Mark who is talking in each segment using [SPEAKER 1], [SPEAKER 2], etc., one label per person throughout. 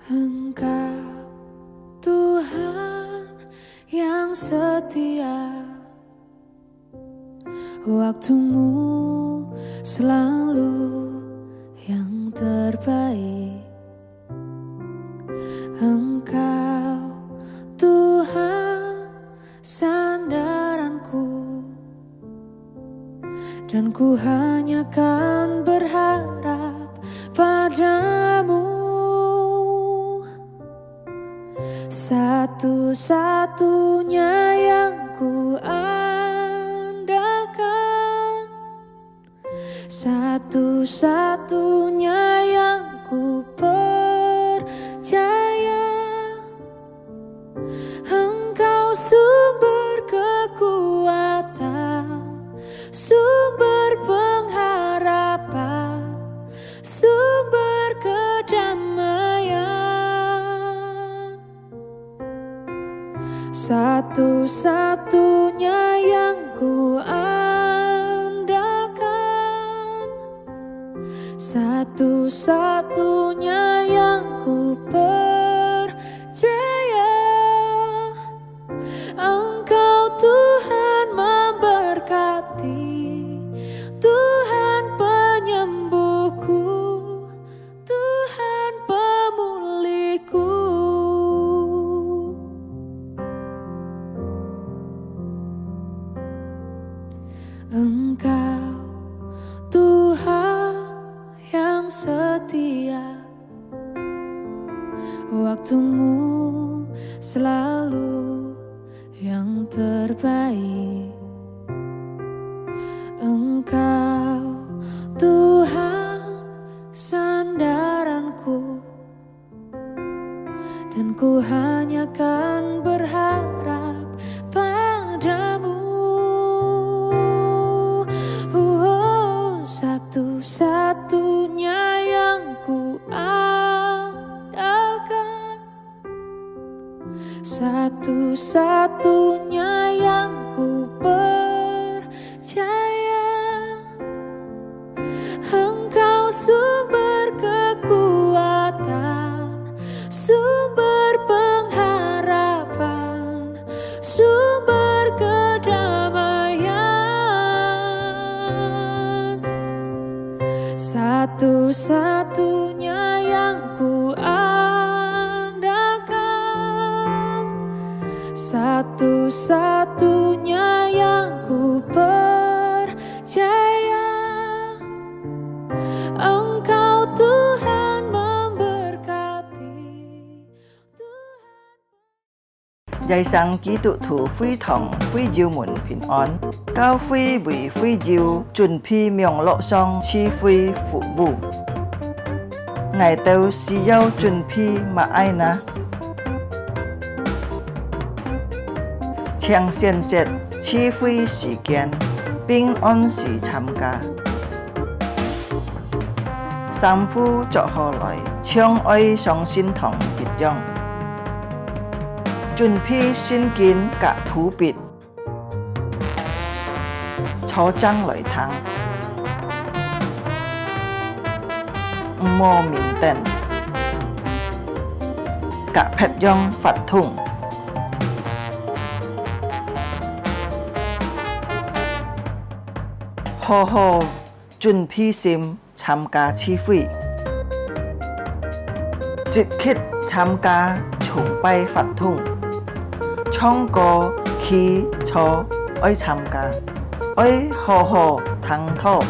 [SPEAKER 1] Engkau Tuhan yang setia, waktumu selalu yang terbaik. Engkau Tuhan sandaranku, dan ku hanya kan berharap padamu. Satu-satunya yang ku andalkan, satu-satunya yang ku percaya. Engkau sumber kekuatan, sumber pengharapan, sumber kedamaian. Satu-satunya yang ku andalkan, satu-satunya yang ku percaya. Engkau Tuhan memberkati, Tuhan penyembuhku, Tuhan pemulihku. Engkau Tuhan yang setia, waktumu selalu yang terbaik. Engkau Tuhan sandaranku, dan ku hanya kan berharap padamu. Satu-satunya yang ku andalkan, satu-satunya yang ku percaya. Engkau sumber kekuatan, sumber pengharapan, sumber kedamaian. Satu-satunya yang ku andalkan, satu-satunya yang ku percaya. Engkau Tuhan memberkati,
[SPEAKER 2] Giai sang ký tụ thủ phi thòng phi diêu mùn bình an, cao phi vì phi diêu chuẩn phi miệng lộ song chi phi phụ bù. Ngài tâu xì yêu chuẩn phi mà ai na. Chàng xiên chết chi phi時間, bình an時參加. Sam phu cho họ lại, chương ơi song xin thòng dịch dòng. Chuẩn phi xin kiến cả thú bịt, cho trăng lợi thắng. Mô mình tên, cả phép dòng phạt thùng. Hồ hồ chuẩn phi sim tham gia chi phi. Dịch khít tham gia chung bay phạt thùng. Trong có khi cho ơi tham gia, ơi hồ hồ thắng thọ.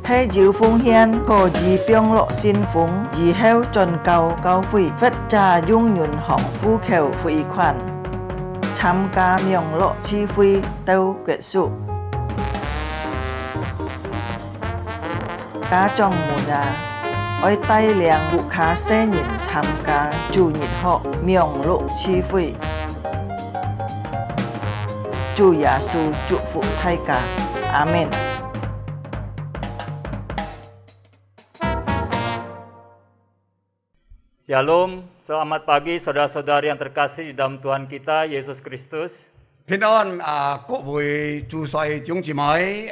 [SPEAKER 2] Hay diệu phương hiên có gì biong lộ xin phúng, gì heo tròn cao cao phi, phết trà dung nhuận hỏng phu khều phi khoản. Tham gia miệng lộ chi phi tâu kết sụ. Cá trong mùa đà, ôi tay liang vụ khá xe nhìn tham gia chủ nhịn họ miệng lộ chi phi. Chủ Giêsu chúc phúc thay cả. Amen.
[SPEAKER 3] Shalom, selamat pagi saudara-saudari yang terkasih di dalam Tuhan kita Yesus Kristus.
[SPEAKER 4] 平安各位主帥長姊妹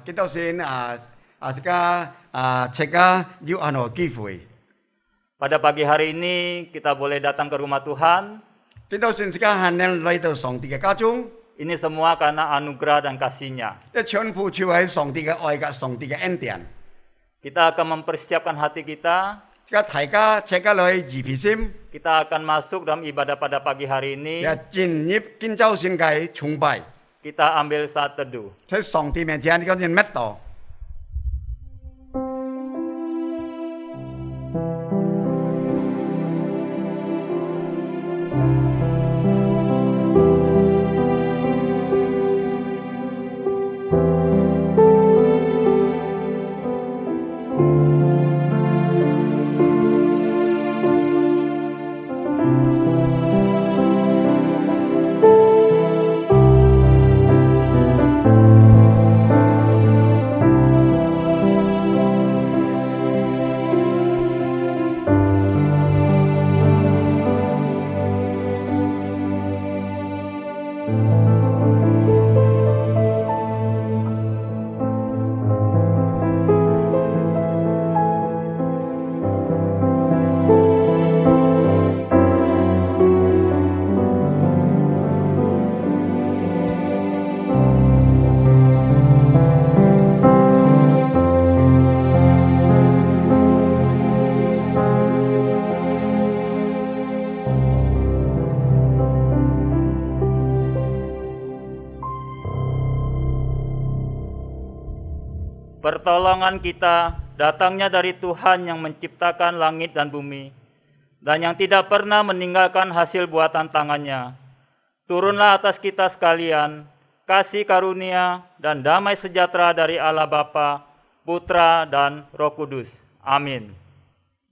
[SPEAKER 4] 基督先大家大家要按個機會。
[SPEAKER 3] Pada pagi hari ini kita boleh datang ke rumah Tuhan.
[SPEAKER 4] 見到聖時間限定嚟到上帝嘅家中，
[SPEAKER 3] Ini semua karena anugerah dan kasih-Nya.
[SPEAKER 4] 一全部就係上帝嘅愛及上帝嘅恩典。
[SPEAKER 3] Kita akan mempersiapkan hati kita.
[SPEAKER 4] 而家大家請家嚟預備心，
[SPEAKER 3] Kita akan masuk dalam ibadah pada pagi hari ini.
[SPEAKER 4] 也進入建造聖界崇拜，
[SPEAKER 3] Kita ambil saat teduh.
[SPEAKER 4] 喺上帝面前呢個人乜度？
[SPEAKER 3] Pertolongan kita datangnya dari Tuhan yang menciptakan langit dan bumi, dan yang tidak pernah meninggalkan hasil buatan tangannya. Turunlah atas kita sekalian, kasih karunia dan damai sejahtera dari Allah Bapa, Putra dan Roh Kudus. Amin.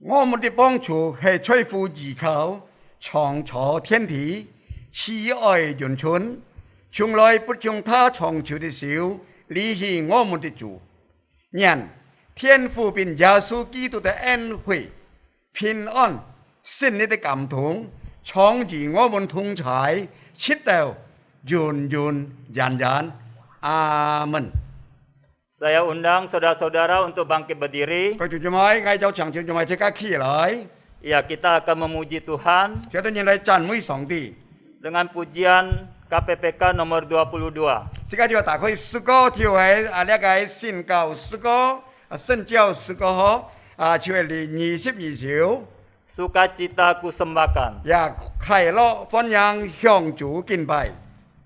[SPEAKER 4] 我們的幫助係吹呼而靠，創造天地，慈愛潤春，從來不將他創造的手離棄我們的主。願天父並耶穌基督的恩惠、平安、聖靈的感動，創造我們同在，直到永永遠遠。阿門。
[SPEAKER 3] Saya undang saudara-saudara untuk bangkit berdiri.
[SPEAKER 4] 各位姊妹，嗌就長照姊妹即刻起來，
[SPEAKER 3] Ya, kita akan memuji Tuhan
[SPEAKER 4] 叫到人嚟讚美上帝。
[SPEAKER 3] dengan pujian KPPK nomor 22.
[SPEAKER 4] 即刻就要打開詩歌條係呢個宣教詩歌、聖教詩歌嗬，就係22首，
[SPEAKER 3] Sukacita Kusembahkan.
[SPEAKER 4] 也快樂歡迎向主敬拜。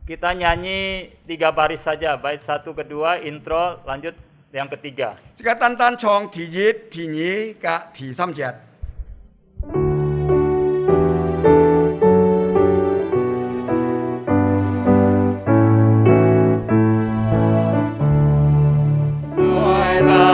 [SPEAKER 3] Kita nyanyi 3 baris saja, bait 1, kedua, intro, lanjut yang ketiga.
[SPEAKER 4] 即刻單單唱第一、第二及第三節。
[SPEAKER 3] Hanya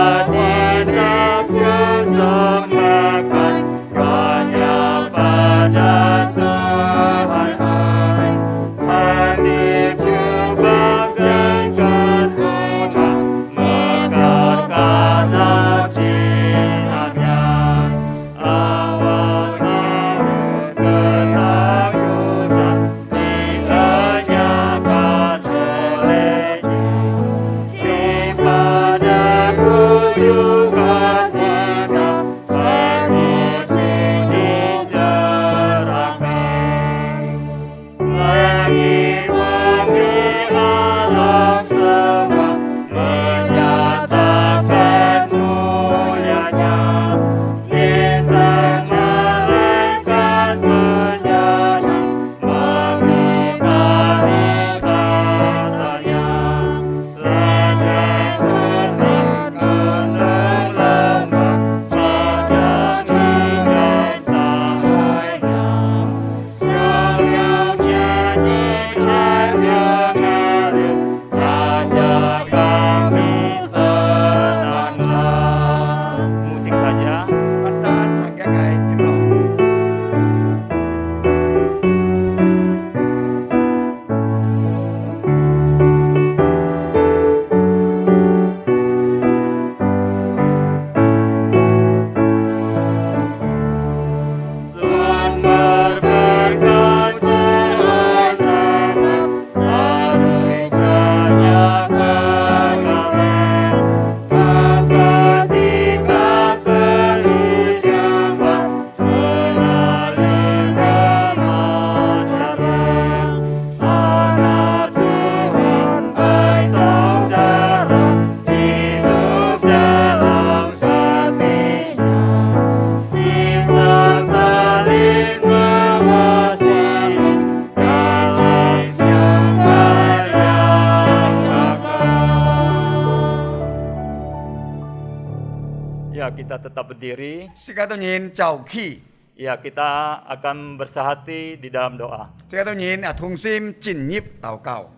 [SPEAKER 3] kita tetap berdiri.
[SPEAKER 4] 時間當然就起，
[SPEAKER 3] Ya, kita akan bersahati di dalam doa.
[SPEAKER 4] 時間當然同心進入禱告。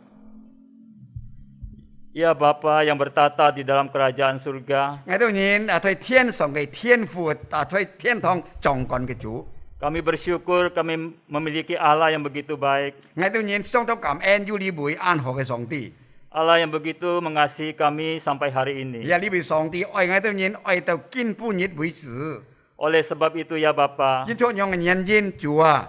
[SPEAKER 3] Ya Bapa yang bertata di dalam kerajaan surga,
[SPEAKER 4] 我當然對天上嘅天父，對天堂掌管嘅主。
[SPEAKER 3] kami bersyukur kami memiliki Allah yang begitu baik.
[SPEAKER 4] 我當然相當感恩有呢位安好嘅上帝。
[SPEAKER 3] Allah yang begitu mengasihi kami sampai hari ini.
[SPEAKER 4] 呀，呢位上帝愛我當然愛到今半日為止。
[SPEAKER 3] Oleh sebab itu ya Bapa,
[SPEAKER 4] 因錯讓人人主啊！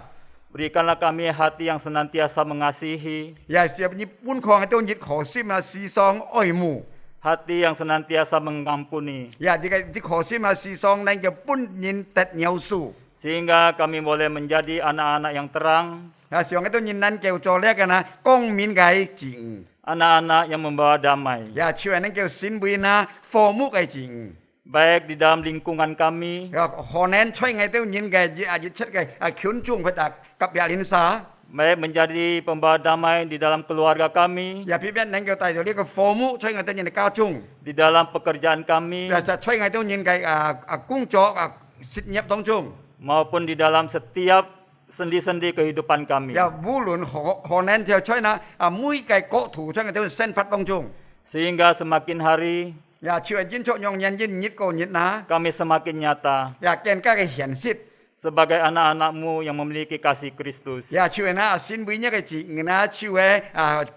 [SPEAKER 3] berikanlah kami hati yang senantiasa mengasihi,
[SPEAKER 4] 呀，是日本抗嘅當日可心啊，思想愛慕。
[SPEAKER 3] hati yang senantiasa mengampuni,
[SPEAKER 4] 呀，啲可心啊，思想能夠本人得饒恕。
[SPEAKER 3] sehingga kami boleh menjadi anak-anak yang terang,
[SPEAKER 4] 啊，上嘅當然能夠做叻嘅นะ，光明嘅正。
[SPEAKER 3] anak-anak yang membawa damai,
[SPEAKER 4] 呀，超人能夠善為那和睦嘅正。
[SPEAKER 3] baik di dalam lingkungan kami,
[SPEAKER 4] 呀，可能吹嘅當然嘅熱出嘅群眾佢達及亞連沙。
[SPEAKER 3] baik menjadi pembawa damai di dalam keluarga kami,
[SPEAKER 4] 呀，偏偏能夠帶到呢個和睦，吹嘅當然嘅家中。
[SPEAKER 3] di dalam pekerjaan kami,
[SPEAKER 4] 呀，就吹嘅當然嘅工作事業當中。
[SPEAKER 3] maupun di dalam setiap sendi-sendi kehidupan kami.
[SPEAKER 4] 呀，無論可能就吹那每個國土吹嘅都生活當中。
[SPEAKER 3] Sehingga semakin hari
[SPEAKER 4] 呀，超人演出讓人人熱過熱那。
[SPEAKER 3] kami semakin nyata
[SPEAKER 4] 呀，更加嘅現實。
[SPEAKER 3] sebagai anak-anak-Mu yang memiliki kasih Kristus.
[SPEAKER 4] 呀，超人啊，善為一個字，那超嘅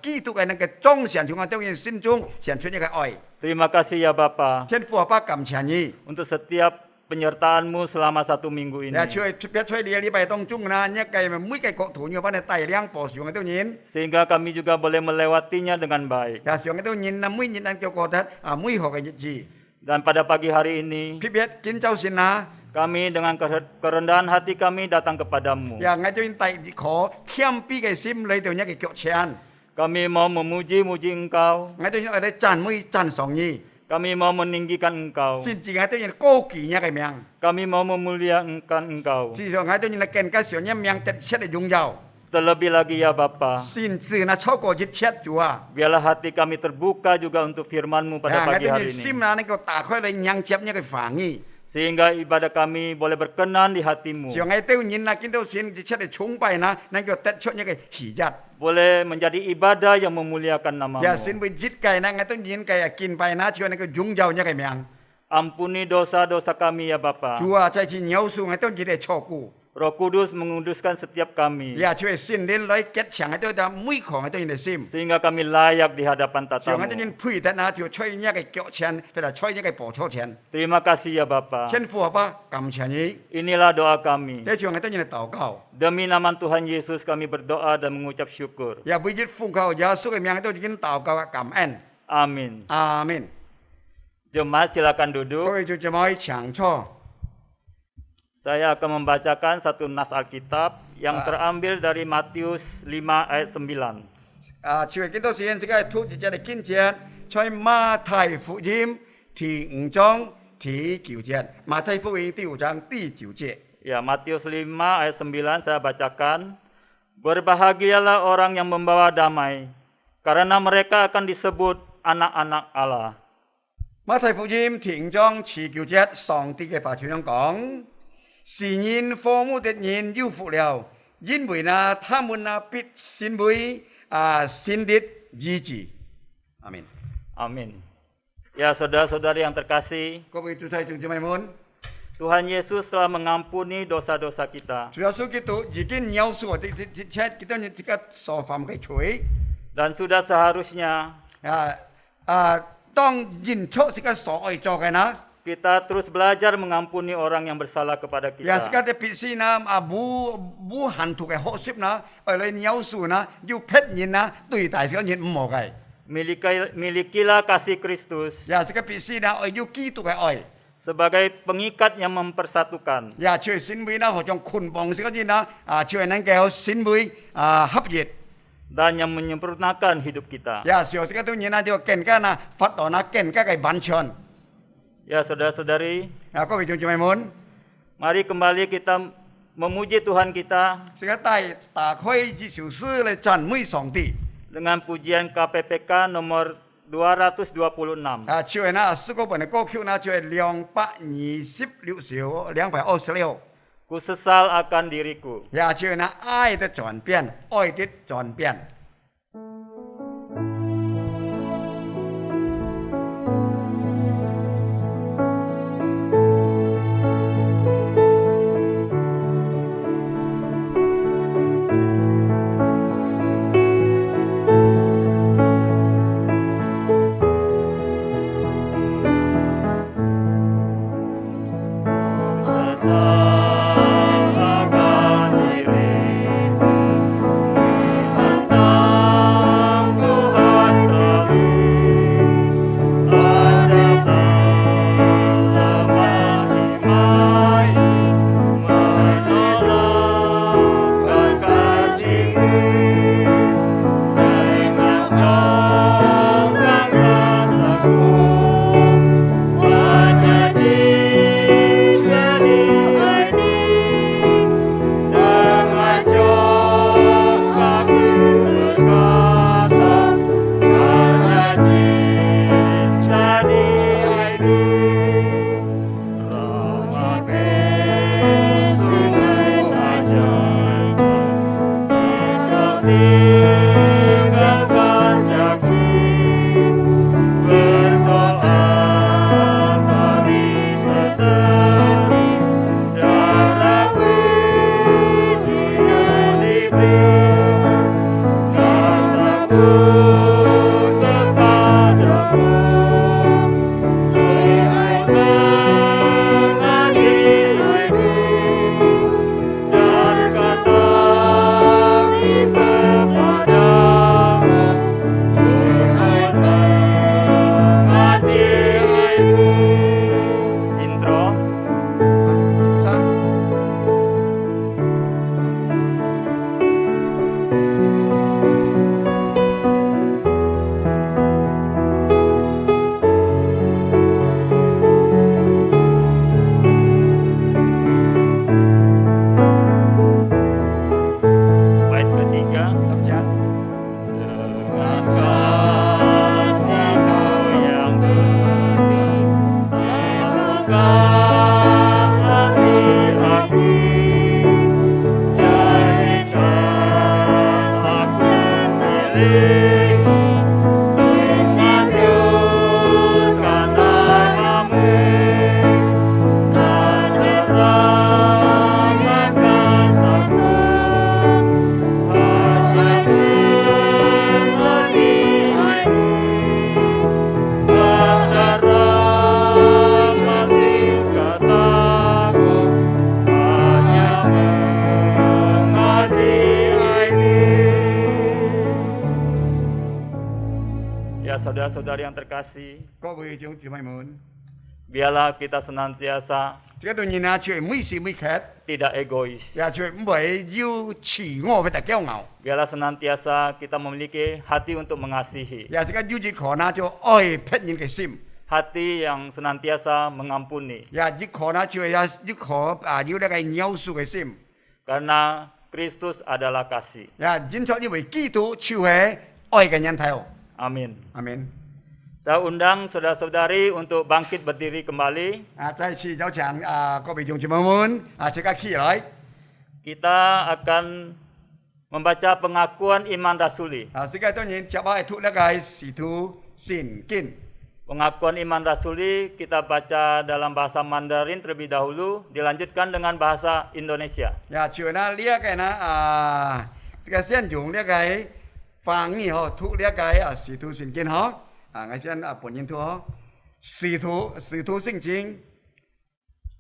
[SPEAKER 4] 基督嘅那個彰顯從我當然心中顯出一個愛。
[SPEAKER 3] Terima kasih ya Bapa
[SPEAKER 4] 天父阿爸感謝你。
[SPEAKER 3] untuk setiap penyertaan-Mu selama 1 minggu ini.
[SPEAKER 4] 呀，超別吹你禮拜當中那一個每個國土要幫你帶領保守嘅當然。
[SPEAKER 3] Sehingga kami juga boleh melewatinya dengan baik.
[SPEAKER 4] 呀，上嘅當然那每日能夠過得每號嘅日子。
[SPEAKER 3] Dan pada pagi hari ini,
[SPEAKER 4] 別別見周線啊。
[SPEAKER 3] kami dengan kerendahan hati kami datang kepadamu.
[SPEAKER 4] 呀，我當然第可謙卑嘅心嚟到一個腳前。
[SPEAKER 3] Kami mau memuji-muji Engkau.
[SPEAKER 4] 我當然我哋讚美讚賞你。
[SPEAKER 3] Kami mau meninggikan Engkau.
[SPEAKER 4] 甚至我當然高舉一個名。
[SPEAKER 3] Kami mau memuliakan Engkau.
[SPEAKER 4] 事實上我當然更加上一名特切嘅榮耀。
[SPEAKER 3] Terlebih lagi ya Bapa,
[SPEAKER 4] 甚至那超過一切主啊！
[SPEAKER 3] biarlah hati kami terbuka juga untuk firman-Mu
[SPEAKER 4] 呀，pada 我
[SPEAKER 3] pagi
[SPEAKER 4] 當
[SPEAKER 3] hari
[SPEAKER 4] 然
[SPEAKER 3] ini.
[SPEAKER 4] 心啊能夠打開嚟迎接一個反應。
[SPEAKER 3] Sehingga ibadah kami boleh berkenan di hati-Mu.
[SPEAKER 4] 上我當然啊見到神一切嘅崇拜那能夠得出一個喜悅。
[SPEAKER 3] Boleh menjadi ibadah yang memuliakan
[SPEAKER 4] 呀，
[SPEAKER 3] nama-Mu.
[SPEAKER 4] 神會節計那我當然嘅敬拜那就能夠榮耀一個名。
[SPEAKER 3] Ampuni dosa-dosa kami ya Bapa.
[SPEAKER 4] 主啊，再次饒恕我當然嘅錯誤。
[SPEAKER 3] Roh Kudus menguduskan setiap kami.
[SPEAKER 4] 呀，就係聖靈來結強喺度嘅每個我當然嘅心。
[SPEAKER 3] Sehingga kami layak di hadapan
[SPEAKER 4] 上我當
[SPEAKER 3] tata-Mu.
[SPEAKER 4] 然配得那條吹一個腳前，或者吹一個步錯前。
[SPEAKER 3] Terima kasih ya Bapa.
[SPEAKER 4] 天父阿爸，感謝你。
[SPEAKER 3] Inilah doa kami.
[SPEAKER 4] 呢場我當然係禱告。
[SPEAKER 3] Demi nama Tuhan Yesus kami berdoa dan mengucap syukur.
[SPEAKER 4] 也每日奉靠耶穌嘅名都已經禱告感恩。
[SPEAKER 3] Amin.
[SPEAKER 4] 阿門。
[SPEAKER 3] Jemaat silakan
[SPEAKER 4] 各
[SPEAKER 3] duduk.
[SPEAKER 4] 位就這麼請坐。
[SPEAKER 3] Saya akan membacakan satu nas Alkitab yang terambil dari Matius 5 ayat 9.
[SPEAKER 4] 朝日見到時時間係突然間嘅經節，在馬太福音第5章第9節，馬太福音第5章第9節。
[SPEAKER 3] Ya, Matius 5 ayat 9 saya bacakan. Berbahagialah orang yang membawa damai, karena mereka akan disebut anak-anak Allah.
[SPEAKER 4] 馬太福音第5章第9節，上帝嘅話咁樣講：是人和睦的人有福了，因為呢，他們呢必成為神的兒子。阿門。
[SPEAKER 3] Amin. Ya, saudara-saudari yang terkasih,
[SPEAKER 4] 各位主弟兄姊妹們，
[SPEAKER 3] Tuhan Yesus telah mengampuni dosa-dosa kita.
[SPEAKER 4] 主耶穌基督已經饒恕我哋一切幾多年即刻所犯嘅罪。
[SPEAKER 3] Dan sudah seharusnya
[SPEAKER 4] 當認出是個所愛做嘅呢，
[SPEAKER 3] kita terus belajar mengampuni orang yang bersalah kepada
[SPEAKER 4] 也是
[SPEAKER 3] kita.
[SPEAKER 4] 個必須呢冇限度嘅學習呢，為嚟饒恕呢，要撇人呢對待嗰人唔好嘅，
[SPEAKER 3] Milikilah kasih Kristus
[SPEAKER 4] 也是個必須呢要基督嘅愛，
[SPEAKER 3] sebagai pengikat yang mempersatukan.
[SPEAKER 4] 也就係先會呢好像捆綁嗰啲呢就係能夠先會合一，
[SPEAKER 3] dan yang menyempurnakan hidup kita.
[SPEAKER 4] 也是嗰啲人呢就更加呢發到呢更加嘅完全。
[SPEAKER 3] Ya, saudara-saudari,
[SPEAKER 4] 各位弟兄姊妹們，
[SPEAKER 3] mari kembali kita memuji Tuhan kita
[SPEAKER 4] 這個打開一首詩嚟讚美上帝。
[SPEAKER 3] dengan pujian KPPK nomor 226.
[SPEAKER 4] 就係那四個本嘅歌曲呢，就係226首，226。
[SPEAKER 3] Ku sesal akan diriku.
[SPEAKER 4] 就係那愛的轉變，愛的轉變。
[SPEAKER 3] Saudara-saudari yang terkasih,
[SPEAKER 4] 各位弟兄姊妹們，
[SPEAKER 3] biarlah kita senantiasa
[SPEAKER 4] 這個人啊，就係每時每刻，
[SPEAKER 3] tidak egois.
[SPEAKER 4] 也就唔係要自我嘅驕傲，
[SPEAKER 3] Biarlah senantiasa kita memiliki hati untuk mengasihi,
[SPEAKER 4] 也是個要可能就愛別人嘅心，
[SPEAKER 3] hati yang senantiasa mengampuni.
[SPEAKER 4] 也要可能就係要那個饒恕嘅心，
[SPEAKER 3] Karena Kristus adalah kasih.
[SPEAKER 4] 也因此因為基督就係愛嘅人頭。
[SPEAKER 3] Amin.
[SPEAKER 4] 阿門。
[SPEAKER 3] Saya undang saudara-saudari untuk bangkit berdiri kembali.
[SPEAKER 4] 再次有請各位弟兄姊妹們即刻起來。
[SPEAKER 3] Kita akan membaca pengakuan iman rasuli.
[SPEAKER 4] 世界當然接下嚟呢個使徒信經。
[SPEAKER 3] Pengakuan iman rasuli kita baca dalam bahasa Mandarin terlebih dahulu, dilanjutkan dengan bahasa Indonesia.
[SPEAKER 4] 就呢呢一個呢這個先用呢個翻譯讀呢個使徒信經我先本人讀使徒信經，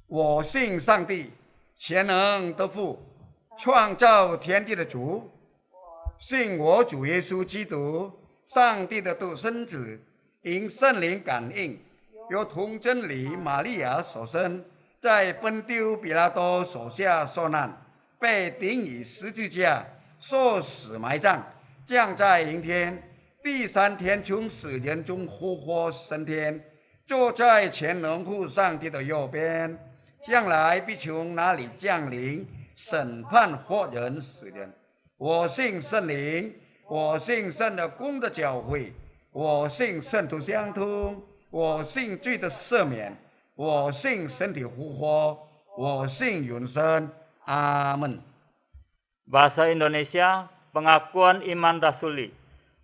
[SPEAKER 4] 我信上帝全能的父，創造天地的主，信我主耶穌基督，上帝的獨生子，因聖靈感應，由童真理瑪利亞所生，在本丟比拉多手下受難，被釘於十字架，受死埋葬，降在陰天，第三天從死人中復活升天，坐在全能父上帝的右邊，將來必從那裡降臨，審判活人死人。我信聖靈，我信聖的公的教會，我信圣徒相通，我信罪的赦免，我信身体复活，我信永生。阿门。
[SPEAKER 3] Bahasa Indonesia, pengakuan iman rasuli.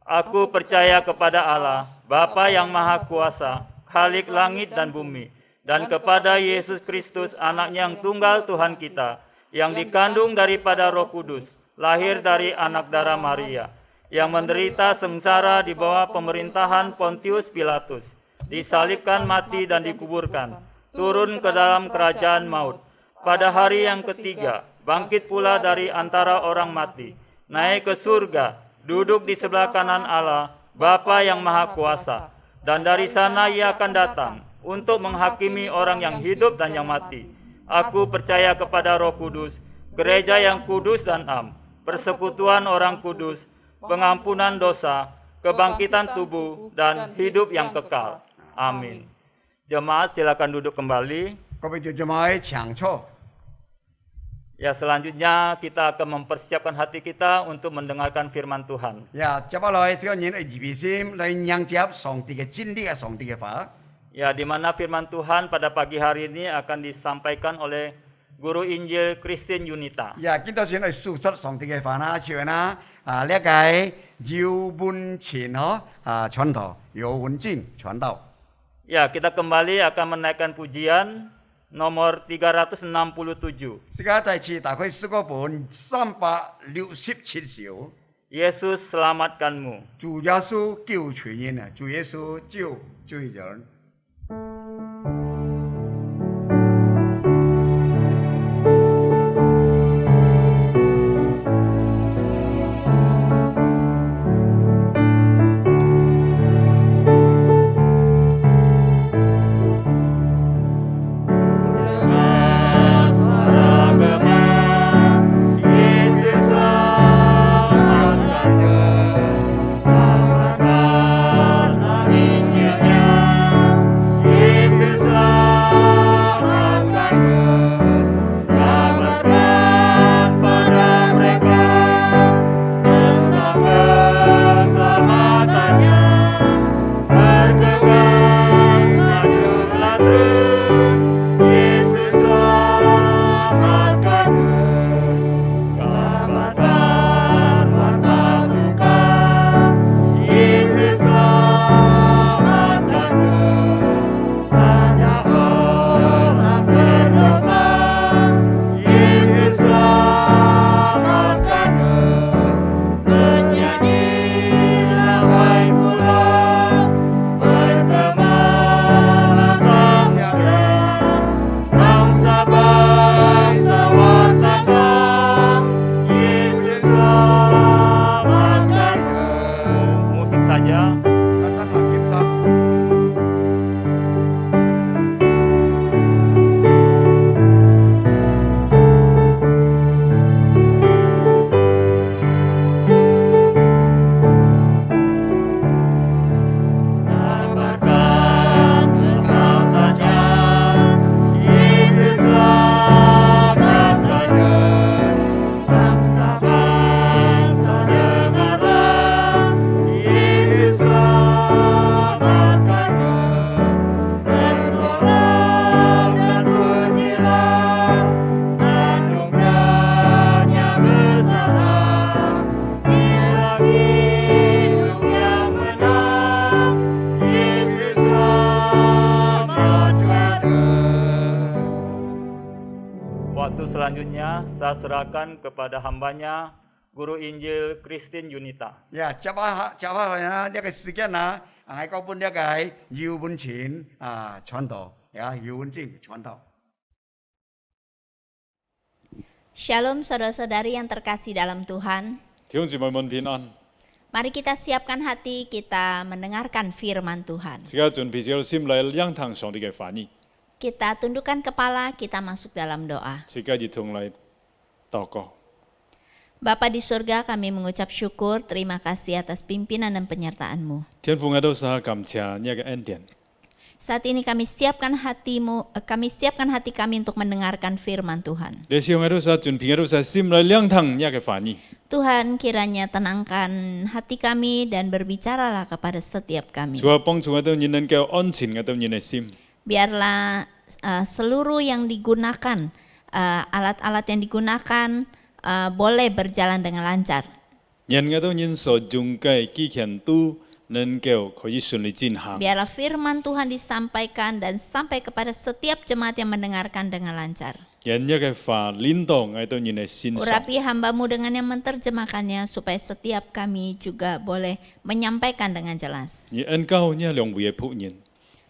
[SPEAKER 3] Aku percaya kepada Allah, Bapa yang Maha Kuasa, Khalik langit dan bumi, dan kepada Yesus Kristus, anaknya yang tunggal Tuhan kita, yang dikandung daripada Roh Kudus, lahir dari anak darah Maria, yang menderita sengsara di bawah pemerintahan Pontius Pilatus, disalibkan, mati, dan dikuburkan, turun ke dalam kerajaan maut. Pada hari yang ketiga, bangkit pula dari antara orang mati, naik ke surga, duduk di sebelah kanan Allah, Bapa yang Maha Kuasa, dan dari sana ia akan datang untuk menghakimi orang yang hidup dan yang mati. Aku percaya kepada Roh Kudus, gereja yang kudus dan am, persekutuan orang kudus, pengampunan dosa, kebangkitan tubuh, dan hidup yang kekal. Amin. Jemaat silakan duduk kembali.
[SPEAKER 4] 各位弟兄姊妹，请坐。
[SPEAKER 3] Ya, selanjutnya kita akan mempersiapkan hati kita untuk mendengarkan firman Tuhan.
[SPEAKER 4] 呀，接下来小人嚟預備心嚟迎接上帝嘅真理嘅上帝嘅話。
[SPEAKER 3] Ya, di mana firman Tuhan pada pagi hari ini akan disampaikan oleh Guru Injil Christine Yunita.
[SPEAKER 4] 呀，見到先嚟述出上帝嘅話啦，像啦呢一個姚文前傳道，姚文靜傳道。
[SPEAKER 3] Ya, kita kembali akan menaikkan pujian nomor 367.
[SPEAKER 4] 而家第次大概詩歌本367首。
[SPEAKER 3] Yesus selamatkanmu.
[SPEAKER 4] 主耶穌救全人啊！主耶穌救罪人。
[SPEAKER 3] Selanjutnya saya serahkan kepada hambanya Guru Injil Christine Yunita.
[SPEAKER 4] 呀，接下來呢，呢個時間呢，我嗰本呢個姚文前傳道，呀，姚文靜傳道。
[SPEAKER 5] Shalom saudara-saudari yang terkasih dalam Tuhan.
[SPEAKER 6] 弟兄姊妹們平安，
[SPEAKER 5] Mari kita siapkan hati kita mendengarkan firman Tuhan.
[SPEAKER 6] 而家準備咗心嚟聆聽上帝嘅話語，
[SPEAKER 5] Kita tundukkan kepala, kita masuk dalam doa.
[SPEAKER 6] 而家一同嚟禱告。
[SPEAKER 5] Bapa di surga, kami mengucap syukur, terima kasih atas pimpinan dan penyertaan-Mu.
[SPEAKER 6] 天父，我都想感謝呢個恩典。
[SPEAKER 5] Saat ini kami siapkan hati kami untuk mendengarkan firman Tuhan.
[SPEAKER 6] 你時候我都想準備，我都想心嚟聆聽呢個話語。
[SPEAKER 5] Tuhan kiranya tenangkan hati kami dan berbicaralah kepada setiap kami.
[SPEAKER 6] 主啊，幫助我哋人嘅安全，我哋人嘅心。
[SPEAKER 5] Biarlah seluruh yang digunakan, alat-alat yang digunakan boleh berjalan dengan lancar.
[SPEAKER 6] 人我哋人所用嘅機器都能夠可以順利進行。
[SPEAKER 5] Biarlah firman Tuhan disampaikan dan sampai kepada setiap jemaat yang mendengarkan dengan lancar.
[SPEAKER 6] 人一嘅法領導我哋人嘅心上。
[SPEAKER 5] Urapi hambamu dengan yang menerjemahkannya supaya setiap kami juga boleh menyampaikan dengan jelas.
[SPEAKER 6] 而恩高呢兩位嘅僕人，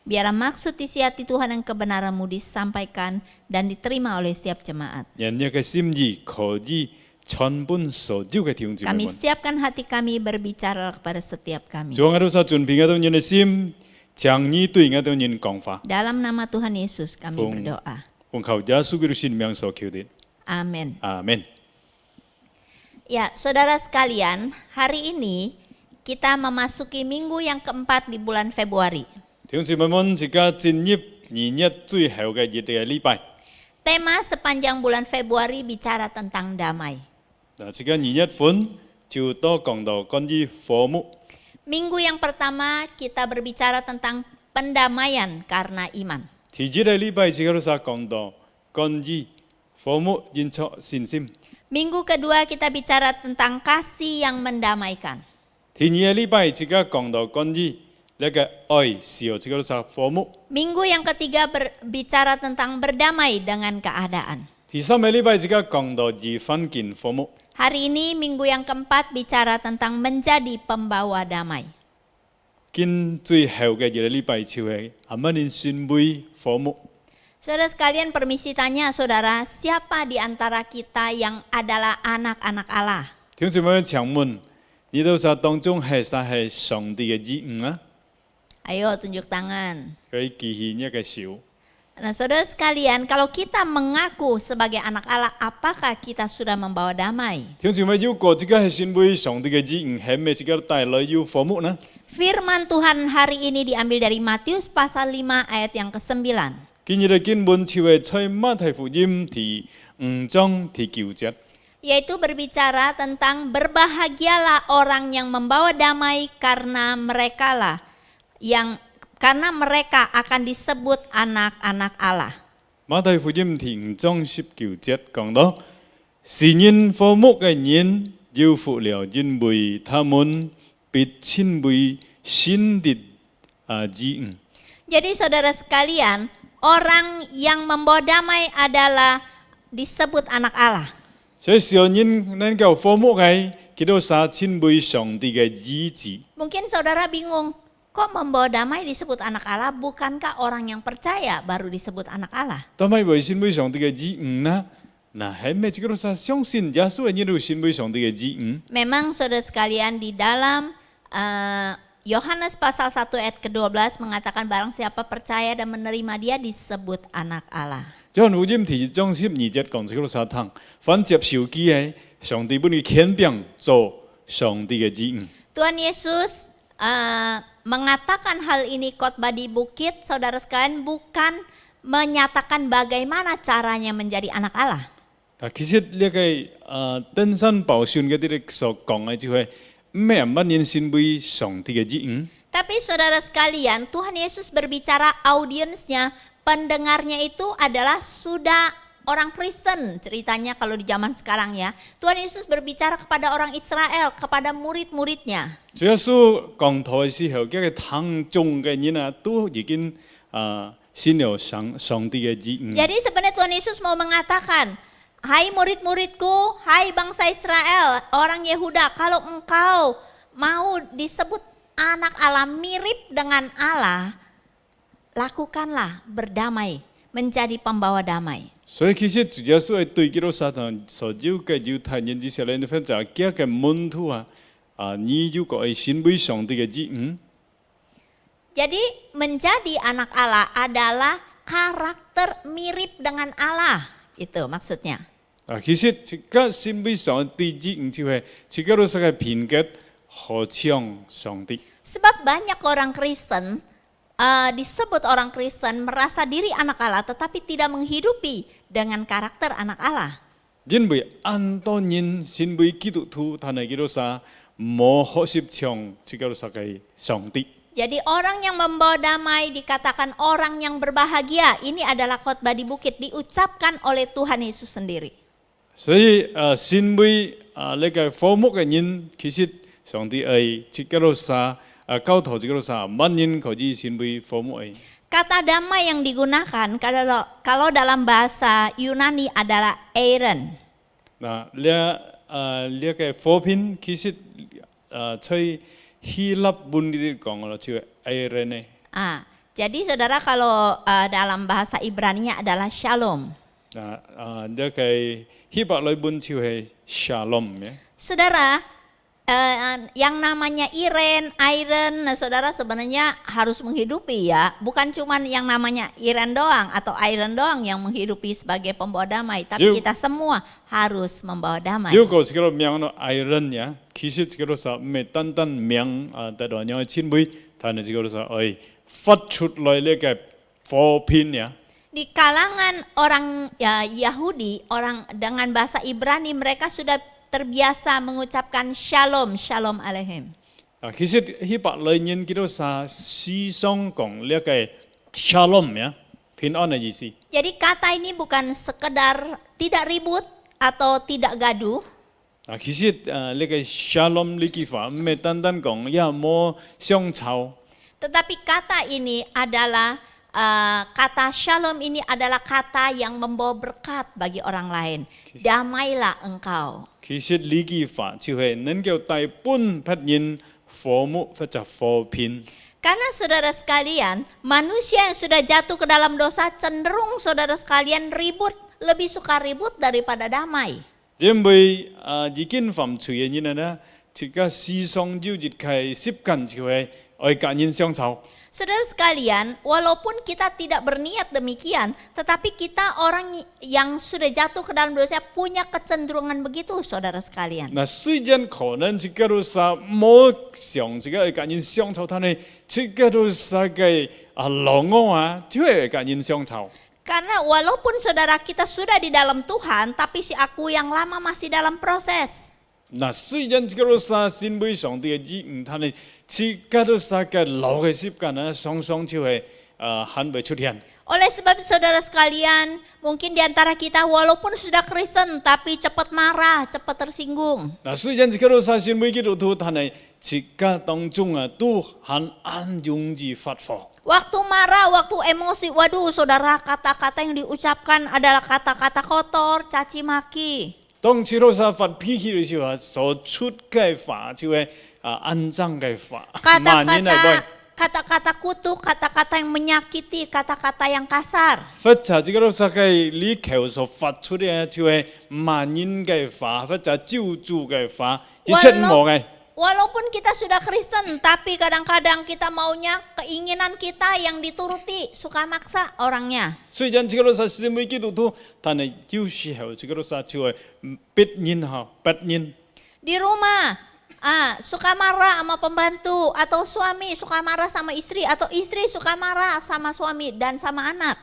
[SPEAKER 5] Biarlah maksud isi hati Tuhan dan kebenaranmu disampaikan dan diterima oleh setiap jemaat.
[SPEAKER 6] 人一嘅心意可以傳本所有嘅弟兄姊妹
[SPEAKER 5] Kami
[SPEAKER 6] 們。
[SPEAKER 5] siapkan hati kami berbicara kepada setiap kami.
[SPEAKER 6] 主啊，我哋所準備我哋人嘅心，將你對我哋人講法，
[SPEAKER 5] Dalam nama Tuhan Yesus kami
[SPEAKER 6] Bung.
[SPEAKER 5] berdoa.
[SPEAKER 6] 奉靠耶穌基督聖名所求的，
[SPEAKER 5] Amin.
[SPEAKER 6] 阿門。
[SPEAKER 5] Ya, saudara sekalian, hari ini kita memasuki minggu yang keempat di bulan Februari.
[SPEAKER 6] 弟兄姊妹們，而家進入2月最後嘅日嘅禮拜，
[SPEAKER 5] Tema sepanjang bulan Februari bicara tentang damai.
[SPEAKER 6] 嗱，而家2月份就多講到關於和睦。
[SPEAKER 5] Minggu yang pertama kita berbicara tentang pendamaian karena iman.
[SPEAKER 6] 第二個禮拜自己都所講到關於和睦因出信心。
[SPEAKER 5] Minggu kedua kita bicara tentang kasih yang mendamaikan.
[SPEAKER 6] 第二個禮拜自己講到關於呢個愛是由自己都所和睦。
[SPEAKER 5] Minggu yang ketiga berbicara tentang berdamai dengan keadaan.
[SPEAKER 6] 第三個禮拜自己講到與環境和睦。
[SPEAKER 5] Hari ini minggu yang keempat bicara tentang menjadi pembawa damai.
[SPEAKER 6] 今最後嘅日禮拜就係阿媽人心會和睦。
[SPEAKER 5] Saudara sekalian, permisi tanya saudara, siapa di antara kita yang adalah anak-anak Allah?
[SPEAKER 6] 弟兄姊妹請問，你都說當中係啥係上帝嘅兒女啊？
[SPEAKER 5] Ayo tunjuk tangan.
[SPEAKER 6] 佢記起一個手。
[SPEAKER 5] Nah saudara sekalian, kalau kita mengaku sebagai anak Allah, apakah kita sudah membawa damai?
[SPEAKER 6] 弟兄姊妹，如果自己係信為上帝嘅兒女，係咪自己帶來要和睦呢？
[SPEAKER 5] Firman Tuhan hari ini diambil dari Matius pasal 5 ayat yang ke-9.
[SPEAKER 6] 今日嘅經文就係在馬太福音第5章第9節。
[SPEAKER 5] Yaitu berbicara tentang berbahagialah orang yang membawa damai karena mereka akan disebut anak-anak Allah.
[SPEAKER 6] 馬太福音第5章19節講到：是因和睦嘅人有福了，因為他們被稱為神的兒女。
[SPEAKER 5] Jadi saudara sekalian, orang yang membawa damai adalah disebut anak Allah.
[SPEAKER 6] 所以時候人能夠和睦嘅，佢都係稱為上帝嘅兒子。
[SPEAKER 5] Mungkin saudara bingung, kok membawa damai disebut anak Allah? Bukankah orang yang percaya baru disebut anak Allah?
[SPEAKER 6] 但係為稱為上帝嘅兒女呢？嗱，係咪自己都係相信耶穌係都稱為上帝嘅兒女？
[SPEAKER 5] Memang saudara sekalian di dalam Yohanes pasal 1 ayat ke-12 mengatakan barang siapa percaya dan menerima dia disebut anak Allah.
[SPEAKER 6] 約翰福音第1章12節講自己都係聽，凡接受佢嘅，上帝本佢權柄做上帝嘅兒女。
[SPEAKER 5] Tuhan Yesus mengatakan hal ini khotbah di bukit, saudara sekalian, bukan menyatakan bagaimana caranya menjadi anak Allah.
[SPEAKER 6] 其實呢個登山寶訓嗰啲所講嘅就係咩乜人先為上帝嘅兒女。
[SPEAKER 5] Tapi saudara sekalian, Tuhan Yesus berbicara audiensnya, pendengarnya itu adalah sudah orang Kristen, ceritanya kalau di zaman sekarang ya. Tuhan Yesus berbicara kepada orang Israel, kepada murid-muridnya.
[SPEAKER 6] 主耶穌講台嘅時候，一個聽眾嘅人啊，都已經信了上帝嘅兒女。
[SPEAKER 5] Jadi sebenarnya Tuhan Yesus mau mengatakan, hai murid-muridku, hai bangsa Israel, orang Yehuda, kalau engkau mau disebut anak Allah, mirip dengan Allah, lakukanlah berdamai, menjadi pembawa damai.
[SPEAKER 6] 所以其實主耶穌係對基督撒旦所有嘅猶太人之前咧，你分就係幾個門徒啊，你如果係信為上帝嘅兒女，
[SPEAKER 5] Jadi menjadi anak Allah adalah karakter mirip dengan Allah, itu maksudnya.
[SPEAKER 6] 其實自己信為上帝兒女就係自己都係品格好像上帝。
[SPEAKER 5] Sebab banyak orang Kristen disebut orang Kristen merasa diri anak Allah tetapi tidak menghidupi dengan karakter anak Allah.
[SPEAKER 6] 因为按多人身为基督徒，他那基督啥无学习像这个啥个上帝。
[SPEAKER 5] Jadi orang yang membawa damai dikatakan orang yang berbahagia. Ini adalah khotbah di bukit diucapkan oleh Tuhan Yesus sendiri.
[SPEAKER 6] 所以身为那个服务嘅人，其實上帝係這個啥教徒這個啥，萬人可以身為服務嘅。
[SPEAKER 5] Kata damai yang digunakan kalau dalam bahasa Yunani adalah eiren.
[SPEAKER 6] 嗱，呢個貨品其實在希臘文裡講咯，就係 irene。
[SPEAKER 5] Jadi saudara kalau dalam bahasa Ibrani-nya adalah shalom.
[SPEAKER 6] 呢個希伯來文就係 shalom 嘅。
[SPEAKER 5] Saudara, yang namanya iren, iron, nah saudara sebenarnya harus menghidupi ya. Bukan cuma yang namanya iren doang atau iron doang yang menghidupi sebagai pembawa damai. Tapi kita semua harus membawa damai.
[SPEAKER 6] 如果這個名咯 iron 呀，其實這個啥唔係單單名但係有前輩，但係這個啥係發出來呢個貨品呀。
[SPEAKER 5] Di kalangan orang Yahudi, orang dengan bahasa Ibrani, mereka sudah terbiasa mengucapkan shalom, shalom aleichem.
[SPEAKER 6] 其實希伯來人叫做啥思想講呢個 shalom 呀，平安嘅意思。
[SPEAKER 5] Jadi kata ini bukan sekedar tidak ribut atau tidak gaduh.
[SPEAKER 6] 其實呢個 shalom 呢句話唔係單單講呀冇相吵，
[SPEAKER 5] Tetapi kata ini adalah kata shalom ini adalah kata yang membawa berkat bagi orang lain. Damailah engkau.
[SPEAKER 6] 其實呢句話就係能夠帶半匹人服務或者和平。
[SPEAKER 5] Karena saudara sekalian, manusia yang sudah jatuh ke dalam dosa cenderung saudara sekalian ribut, lebih suka ribut daripada damai.
[SPEAKER 6] 因為已經犯罪嘅人呢，這個思想就越係習慣就係愛跟人相吵。
[SPEAKER 5] Saudara sekalian, walaupun kita tidak berniat demikian, tetapi kita orang yang sudah jatuh ke dalam dosa punya kecenderungan begitu, saudara sekalian.
[SPEAKER 6] 那雖然可能這個都是冇想這個愛跟人相吵，但係這個都是個老我就係跟人相吵。
[SPEAKER 5] Karena walaupun saudara kita sudah di dalam Tuhan, tapi si aku yang lama masih dalam proses.
[SPEAKER 6] 那雖然這個都是身為上帝嘅兒，但係這個都是個老嘅習慣呢，常常就係很會出現。
[SPEAKER 5] Oleh sebab saudara sekalian, mungkin di antara kita walaupun sudah Kristen, tapi cepat marah, cepat tersinggung.
[SPEAKER 6] 那雖然這個都是身為基督徒，但係這個當中都很容易發火。
[SPEAKER 5] Waktu marah, waktu emosi, waduh saudara, kata-kata yang diucapkan adalah kata-kata kotor, caci maki.
[SPEAKER 6] 當這個是發脾氣嘅時候，所出嘅話就係骯髒嘅話，罵人嚟講。
[SPEAKER 5] Kata-kata kutuk, kata-kata yang menyakiti, kata-kata yang kasar.
[SPEAKER 6] 或者這個都是嘅你口所發出嘅就係罵人嘅話，或者咒詛嘅話，一切冇嘅。
[SPEAKER 5] Walaupun kita sudah Kristen, tapi kadang-kadang kita maunya keinginan kita yang dituruti, suka maksa orangnya.
[SPEAKER 6] 雖然這個都是身為基督徒，但係有時候這個都是就係逼人嚇，逼人。
[SPEAKER 5] Di rumah, suka marah sama pembantu, atau suami suka marah sama istri, atau istri suka marah sama suami dan sama anak.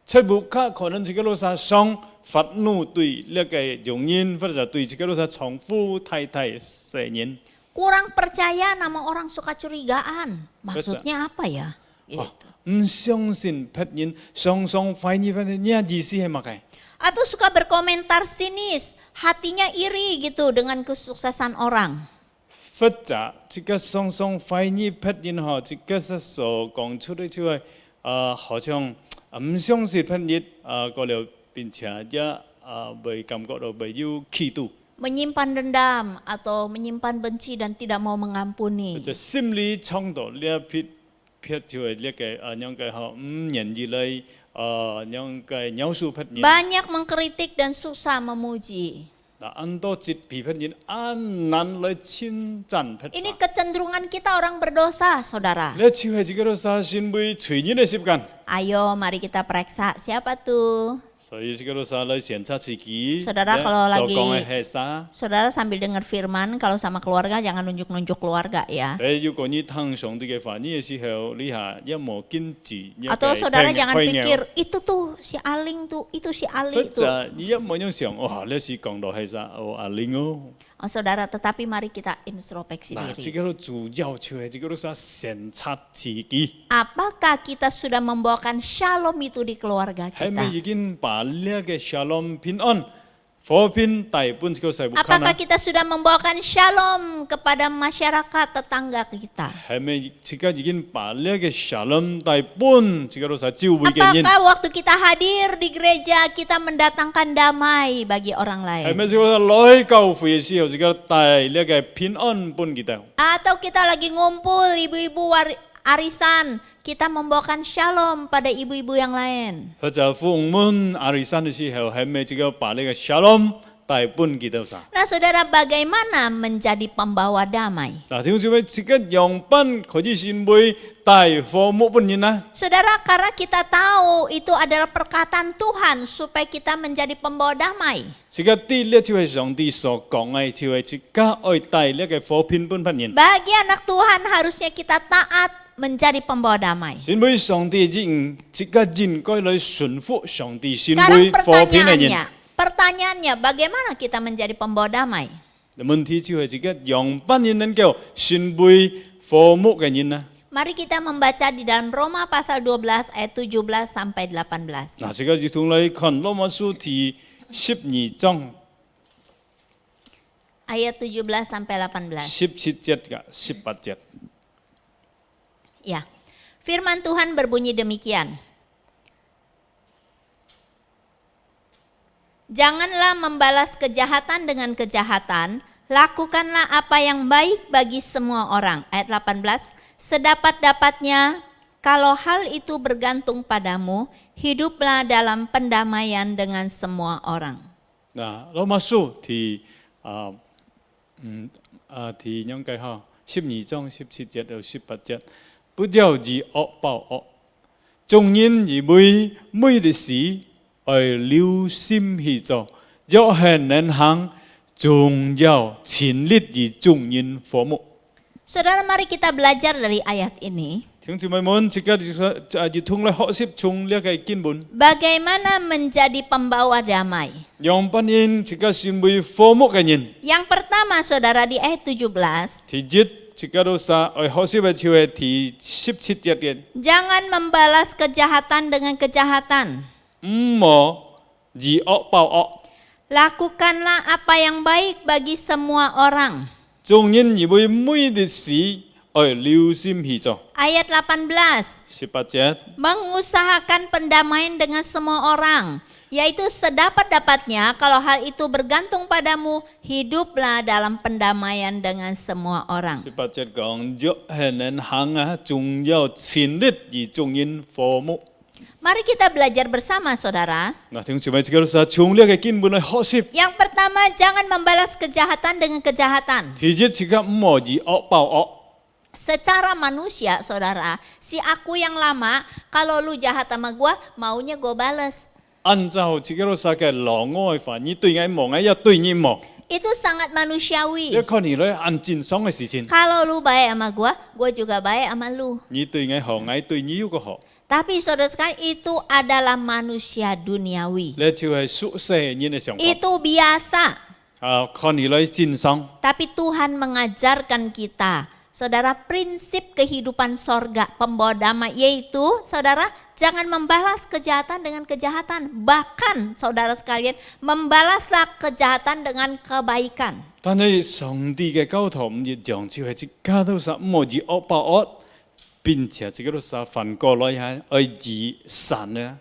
[SPEAKER 6] 在屋企可能這個都是想發怒對呢個傭人，或者對這個都是丈夫太太世人。
[SPEAKER 5] Kurang percaya nama orang suka curigaan. Maksudnya apa ya? Gitu.
[SPEAKER 6] 唔相信別人，常常懷疑別人意思係乜嘅？
[SPEAKER 5] Atau suka berkomentar sinis, hatinya iri gitu dengan kesuksesan orang.
[SPEAKER 6] 或者這個常常懷疑別人嚇，這個是所講出嚟就係好像唔相信別人過了並且也未感覺到未有企圖。
[SPEAKER 5] Menyimpan dendam atau menyimpan benci dan tidak mau mengampuni.
[SPEAKER 6] 就心裏衝動呢一撇就係呢個樣嘅嚇唔願意嚟樣嘅描述別人。
[SPEAKER 5] Banyak mengkritik dan susah memuji.
[SPEAKER 6] 嗱，很多節批別人，難嚟稱讚別人。
[SPEAKER 5] Ini kecenderungan kita orang berdosa, saudara.
[SPEAKER 6] 呢就係這個都係身為罪人嘅習慣。
[SPEAKER 5] Ayo mari kita periksa siapa tuh?
[SPEAKER 6] 所以这个啥来检查自己，
[SPEAKER 5] Saudara kalau
[SPEAKER 6] 所
[SPEAKER 5] lagi
[SPEAKER 6] 讲的系啥？
[SPEAKER 5] Saudara sambil dengar firman, kalau sama keluarga jangan nunjuk-nunjuk keluarga ya.
[SPEAKER 6] 如果你听上帝嘅话，你嘅时候，你下一无禁止，
[SPEAKER 5] Atau saudara jangan pikir itu tuh si Aling tuh, itu si Ali
[SPEAKER 6] 或
[SPEAKER 5] tuh.
[SPEAKER 6] 者你一冇样想，哇，你是讲到系啥？哦，阿玲哦，
[SPEAKER 5] Oh, saudara, tetapi mari kita introspeksi
[SPEAKER 6] 嗱，这
[SPEAKER 5] diri.
[SPEAKER 6] 个主要就系这个啥检查自己，
[SPEAKER 5] Apakah kita sudah membawakan shalom itu di keluarga
[SPEAKER 6] 系咪
[SPEAKER 5] kita?
[SPEAKER 6] 已經把呢個 shalom 平安、和平帶搬這個世界
[SPEAKER 5] Apakah
[SPEAKER 6] 啊？
[SPEAKER 5] kita sudah membawakan shalom kepada masyarakat tetangga kita?
[SPEAKER 6] 係咪即刻已經把呢個 shalom 帶搬這個世教會嘅人？
[SPEAKER 5] Apakah waktu kita hadir di gereja kita mendatangkan damai bagi orang
[SPEAKER 6] 係
[SPEAKER 5] lain?
[SPEAKER 6] 咪這個來教會嘅時候，這個帶呢個平安搬佢哋？
[SPEAKER 5] Atau kita lagi ngumpul ibu-ibu arisan, kita membawakan shalom pada ibu-ibu yang lain.
[SPEAKER 6] 或者訪問阿里山嘅時候，係咪這個把呢個 shalom 帶搬佢哋啥？
[SPEAKER 5] Nah, saudara, bagaimana menjadi pembawa damai?
[SPEAKER 6] 嗱，聽住咩？這個樣板佢啲先會帶和睦本人啊？
[SPEAKER 5] Saudara, karena kita tahu itu adalah perkataan Tuhan supaya kita menjadi pembawa damai.
[SPEAKER 6] 這個啲呢就係上帝所講嘅，就係即刻愛帶呢個和平本人。
[SPEAKER 5] Bagi anak Tuhan harusnya kita taat menjadi pembawa damai.
[SPEAKER 6] 先會上帝應即刻應該來順服上帝，先
[SPEAKER 5] Sekarang
[SPEAKER 6] 會和平嘅人。
[SPEAKER 5] pertanyaannya, bagaimana kita menjadi pembawa damai?
[SPEAKER 6] 問題就係即刻樣板人能夠先會和睦嘅人啊！
[SPEAKER 5] Mari kita membaca di dalam Roma pasal 12 ayat 17 sampai 18.
[SPEAKER 6] 嗱，即刻就同你看羅馬書第12章
[SPEAKER 5] Ayat 17 sampai 18.
[SPEAKER 6] 17節嘅18節。
[SPEAKER 5] Ya. Firman Tuhan berbunyi demikian. Janganlah membalas kejahatan dengan kejahatan, lakukanlah apa yang baik bagi semua orang. Ayat 18, sedapat-dapatnya kalau hal itu bergantung padamu, hiduplah dalam pendamaian dengan semua orang.
[SPEAKER 6] 嗱，羅馬書第第應該哈12章17節到18節，不要以惡報惡，眾人以為每的事愛留心去做，若係能行，總要全力與眾人和睦。
[SPEAKER 5] Saudara, mari kita belajar dari ayat ini.
[SPEAKER 6] 聽住咪們，即刻就通嚟學習從呢個經文，
[SPEAKER 5] Bagaimana menjadi pembawa damai?
[SPEAKER 6] 讓班人即刻先會和睦嘅人。
[SPEAKER 5] Yang pertama, saudara, di ayat 17,
[SPEAKER 6] 第一，即刻到啥？愛學習嘅就係第17節嘅。
[SPEAKER 5] jangan membalas kejahatan dengan kejahatan.
[SPEAKER 6] 唔好以惡報惡，
[SPEAKER 5] Lakukanlah apa yang baik bagi semua orang.
[SPEAKER 6] 眾人以為每的事愛留心去做。
[SPEAKER 5] Ayat 18,
[SPEAKER 6] 18節，
[SPEAKER 5] mengusahakan pendamaian dengan semua orang, yaitu sedapat-dapatnya kalau hal itu bergantung padamu, hiduplah dalam pendamaian dengan semua orang.
[SPEAKER 6] 18節講，若係能行啊，仲要全力與眾人和睦。
[SPEAKER 5] Mari kita belajar bersama, saudara.
[SPEAKER 6] 嗱，聽住咪即刻sa從呢個經文嚟學習。
[SPEAKER 5] Yang pertama, jangan membalas kejahatan dengan kejahatan.
[SPEAKER 6] 第一，即刻唔好以惡報惡。
[SPEAKER 5] Secara manusia, saudara, si aku yang lama, kalau lu jahat sama gua, maunya gua bales.
[SPEAKER 6] 按照即刻sa嘅老我嘅法，你對我忙，我要對你忙。
[SPEAKER 5] Itu sangat
[SPEAKER 6] 你
[SPEAKER 5] manusiawi.
[SPEAKER 6] 看你嚟按正常嘅事情，
[SPEAKER 5] Kalau lu baik sama gua juga baik sama lu.
[SPEAKER 6] 你對我好，我對你有個好，
[SPEAKER 5] Tapi saudara sekalian, itu adalah manusia duniawi.
[SPEAKER 6] 呢就係屬世人嘅想法。
[SPEAKER 5] Itu biasa.
[SPEAKER 6] 看你嚟正常。
[SPEAKER 5] Tapi Tuhan mengajarkan kita, saudara, prinsip kehidupan sorga, pembawa damai, yaitu, saudara, jangan membalas kejahatan dengan kejahatan. Bahkan, saudara sekalian, membalaslah kejahatan dengan kebaikan.
[SPEAKER 6] 但係上帝嘅教導唔一樣，就係即刻都實唔好以惡報惡，並且即刻都實反過來係愛以善呢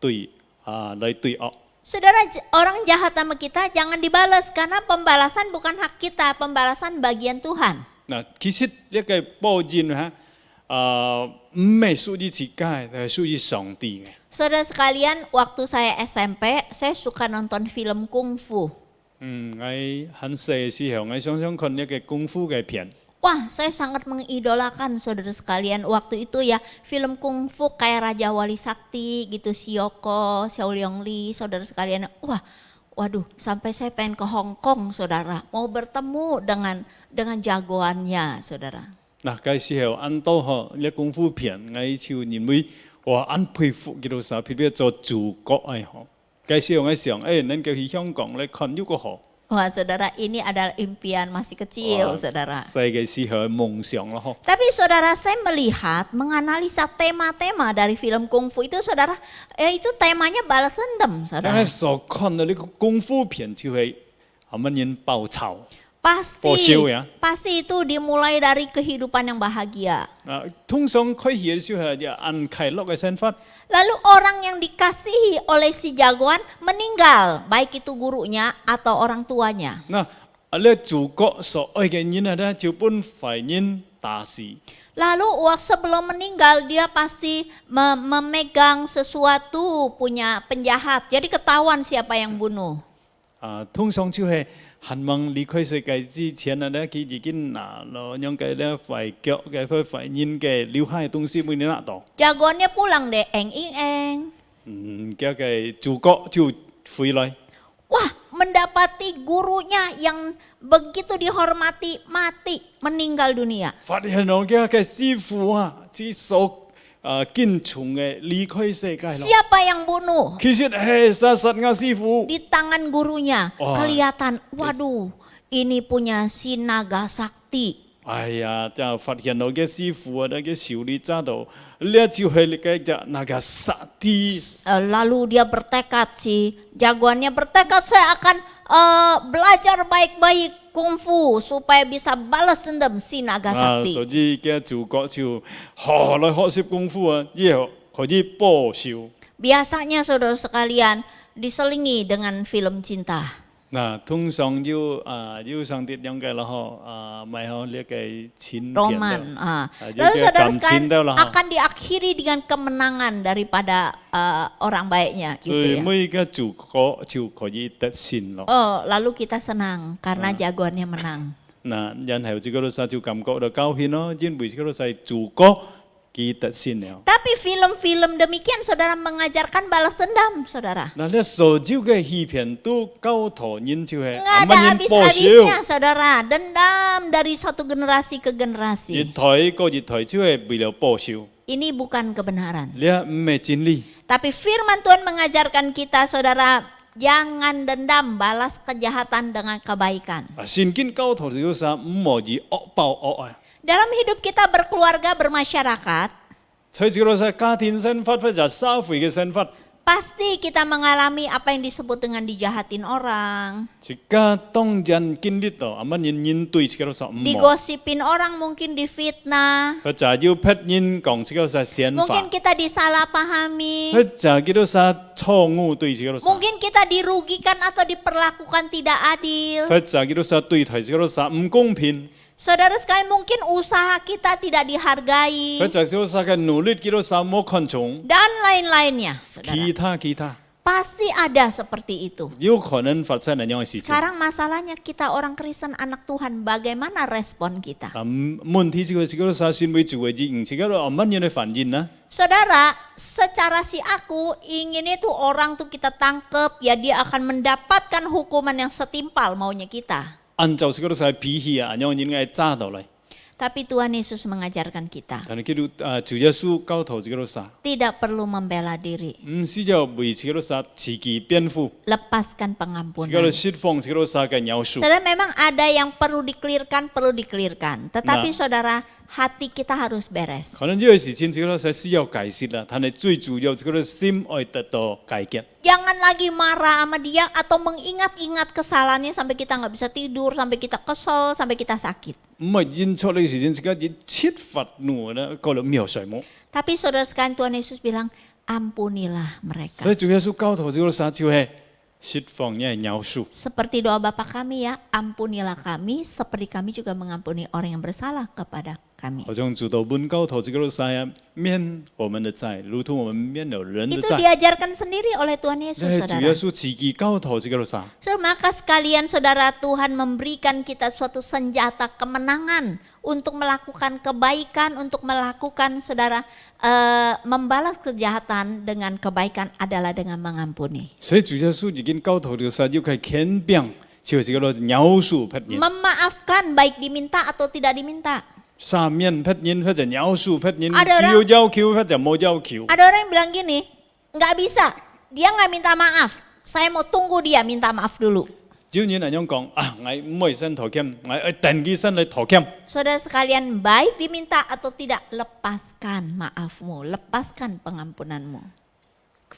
[SPEAKER 6] 對來對惡。
[SPEAKER 5] Saudara, orang jahat sama kita jangan dibalas karena pembalasan bukan hak kita, pembalasan bagian Tuhan.
[SPEAKER 6] 嗱，其實呢個報應唔係屬於自己，係屬於上帝嘅。
[SPEAKER 5] Saudara sekalian, waktu saya SMP, saya suka nonton film kungfu.
[SPEAKER 6] 我很細嘅時候，我常常看一個功夫嘅片。
[SPEAKER 5] Wah, saya sangat mengidolakan saudara sekalian waktu itu ya, film kungfu kayak Raja Wali Sakti gitu, Shiyoko, Xiao Liongli, saudara sekalian. Wah, waduh, sampai saya pengen ke Hong Kong, saudara, mau bertemu dengan jagoannya, saudara.
[SPEAKER 6] 嗱，介時候按到嗬，呢功夫片，我就認為哇，按佩服幾多啥，譬如做主角哎嗬。介時候我想，能夠去香港嚟看呢個好。
[SPEAKER 5] Wah, saudara, ini adalah impian masih kecil, saudara.
[SPEAKER 6] 細嘅時候夢想咯嗬。
[SPEAKER 5] Tapi saudara, saya melihat, menganalisa tema-tema dari film kungfu itu, saudara, itu temanya balas dendam,
[SPEAKER 6] 但
[SPEAKER 5] saudara.
[SPEAKER 6] 係所看到呢個功夫片就係係乜嘢報仇。
[SPEAKER 5] Pasti,
[SPEAKER 6] Posil ya.
[SPEAKER 5] pasti itu dimulai dari kehidupan yang bahagia.
[SPEAKER 6] 通常開戲嘅時候就按快樂嘅身法。
[SPEAKER 5] Lalu orang yang dikasihi oleh si jagoan meninggal, baik itu gurunya atau orang tuanya.
[SPEAKER 6] 嗱，呢主角所愛嘅人啊，就本phải人打死。
[SPEAKER 5] Lalu sebelum meninggal dia pasti memegang sesuatu, punya penjahat. Jadi ketahuan siapa yang bunuh.
[SPEAKER 6] 通常就係盼望離開世界之前啊，佢已經拿咗樣嘅咧廢腳嘅廢人嘅留下嘅東西俾你拿到。
[SPEAKER 5] Jagoannya pulang deh, eng ing eng.
[SPEAKER 6] 嘅嘅主角就回來。
[SPEAKER 5] Wah, mendapati gurunya yang begitu dihormati mati, meninggal dunia.
[SPEAKER 6] 發現我嘅師傅啊，之所見從嘅離開世界咯。
[SPEAKER 5] Siapa yang bunuh?
[SPEAKER 6] 其實係殺殺我師傅。
[SPEAKER 5] Di tangan gurunya
[SPEAKER 6] Wah.
[SPEAKER 5] kelihatan, waduh, ini punya si naga sakti.
[SPEAKER 6] 哎呀，就發現我嘅師傅啊，嘅手裏揸到，呢就係你嘅只那個殺啲。
[SPEAKER 5] Lalu dia bertekad, si jagoannya bertekad, saya akan belajar baik-baik kungfu supaya bisa balas dendam si naga
[SPEAKER 6] 所
[SPEAKER 5] sakti.
[SPEAKER 6] 以嘅主角就學來學習功夫啊，之後可以報仇。
[SPEAKER 5] Biasanya saudara sekalian diselingi dengan film cinta.
[SPEAKER 6] 嗱，通常要上啲樣嘅啦嗬，咪嗬呢個錢
[SPEAKER 5] Roman.
[SPEAKER 6] 片
[SPEAKER 5] Lalu
[SPEAKER 6] juga
[SPEAKER 5] saudara
[SPEAKER 6] kamcin
[SPEAKER 5] sekalian
[SPEAKER 6] dah lah.
[SPEAKER 5] akan diakhiri dengan kemenangan daripada orang baiknya
[SPEAKER 6] 所
[SPEAKER 5] gitu
[SPEAKER 6] 以
[SPEAKER 5] ya.
[SPEAKER 6] 每個主角就可以得勝咯。
[SPEAKER 5] Oh, lalu kita senang karena jagoannya menang.
[SPEAKER 6] 嗱，然後這個時候就感覺到高興咯，因為這個係主角佢得勝了。
[SPEAKER 5] Tapi film-film demikian saudara mengajarkan balas dendam, saudara.
[SPEAKER 6] 嗱，呢所有嘅戲片都交頭人就係
[SPEAKER 5] Nggak ada habis-habisnya, saudara. Dendam dari satu generasi ke
[SPEAKER 6] 熱
[SPEAKER 5] generasi.
[SPEAKER 6] 台個熱台就係為了報仇，
[SPEAKER 5] Ini bukan kebenaran.
[SPEAKER 6] 呢唔係真理。
[SPEAKER 5] Tapi firman Tuhan mengajarkan kita, saudara, jangan dendam, balas kejahatan dengan kebaikan.
[SPEAKER 6] 聖經交頭這個時候唔可以惡報惡啊！
[SPEAKER 5] Dalam hidup kita berkeluarga, bermasyarakat,
[SPEAKER 6] 所以這個時候家庭生活或者社會嘅生活，
[SPEAKER 5] pasti kita mengalami apa yang disebut dengan dijahatin orang,
[SPEAKER 6] 而家當人經歷到乜人對這個時候唔好，
[SPEAKER 5] digosipin orang, mungkin difitnah,
[SPEAKER 6] 或者要批人講這個時候想法，
[SPEAKER 5] mungkin kita disalahpahami,
[SPEAKER 6] 或者這個時候錯誤對這個時候，
[SPEAKER 5] mungkin kita dirugikan atau diperlakukan tidak adil.
[SPEAKER 6] 或者這個時候對待這個時候唔公平，
[SPEAKER 5] Saudara sekalian, mungkin usaha kita tidak dihargai
[SPEAKER 6] 或者這個時候嘅努力這個時候冇看重，
[SPEAKER 5] dan lain-lainnya. Saudara,
[SPEAKER 6] 其他
[SPEAKER 5] pasti ada seperti itu.
[SPEAKER 6] 有可能發生呢樣嘅事情。
[SPEAKER 5] Sekarang masalahnya kita orang Kristen anak Tuhan, bagaimana respon kita?
[SPEAKER 6] 問題這個時候先會做嘅嘢，這個乜嘢嘅反應呢？
[SPEAKER 5] Saudara, secara si aku ingin itu orang tuh kita tangkep, ya dia akan mendapatkan hukuman yang setimpal maunya kita.
[SPEAKER 6] 按照這個時候脾氣啊，讓人嘅揸到嚟。
[SPEAKER 5] Tapi Tuhan Yesus mengajarkan kita,
[SPEAKER 6] 但係叫做主耶穌交頭這個時候，
[SPEAKER 5] tidak perlu membela diri,
[SPEAKER 6] 唔需要為這個時候自己辯護，
[SPEAKER 5] lepaskan
[SPEAKER 6] 這個
[SPEAKER 5] pengampunan.
[SPEAKER 6] 釋放這個時候嘅描述。
[SPEAKER 5] Saudara, memang ada yang perlu dikelirkan. Tetapi
[SPEAKER 6] Nah.
[SPEAKER 5] saudara, hati kita harus beres.
[SPEAKER 6] 可能呢個事情這個時候需要解釋啦，但係最主要這個心愛得到解決。
[SPEAKER 5] Jangan lagi marah sama dia atau mengingat-ingat kesalahannya sampai kita nggak bisa tidur, sampai kita kesel, sampai kita sakit.
[SPEAKER 6] 唔係認錯呢個事情，這個要切發怒咧，個了描述冇。
[SPEAKER 5] Tapi saudara sekalian, Tuhan Yesus bilang, ampunilah
[SPEAKER 6] 所
[SPEAKER 5] mereka.
[SPEAKER 6] 以主耶穌交頭這個時候就係釋放嘅描述。
[SPEAKER 5] Seperti doa Bapa kami ya, ampunilah kami seperti kami juga mengampuni orang yang bersalah kepada kami.
[SPEAKER 6] 好像主导本高头这个赛啊，免我们的债，如同我们免了人的
[SPEAKER 5] Itu
[SPEAKER 6] 债。
[SPEAKER 5] diajarkan sendiri oleh Tuhan Yesus,
[SPEAKER 6] 那主
[SPEAKER 5] saudara.
[SPEAKER 6] 耶稣自己高头这个啥？
[SPEAKER 5] So, maka sekalian saudara, Tuhan memberikan kita suatu senjata kemenangan untuk melakukan kebaikan, untuk melakukan saudara membalas kejahatan dengan kebaikan adalah dengan mengampuni.
[SPEAKER 6] 所以主耶稣已经高头这个啥，就可以肯定，就这个描述别人。
[SPEAKER 5] Memaafkan baik diminta atau tidak diminta.
[SPEAKER 6] 赦免别人或者描述别人，
[SPEAKER 5] Ada orang-
[SPEAKER 6] 有要求或者冇要求。
[SPEAKER 5] Ada orang yang bilang gini, nggak bisa, dia nggak minta maaf. Saya mau tunggu dia minta maaf dulu.
[SPEAKER 6] 有人那样讲啊，我唔可以先道歉，我等佢先嚟道歉。
[SPEAKER 5] Saudara sekalian, baik diminta atau tidak, lepaskan maafmu, lepaskan pengampunanmu.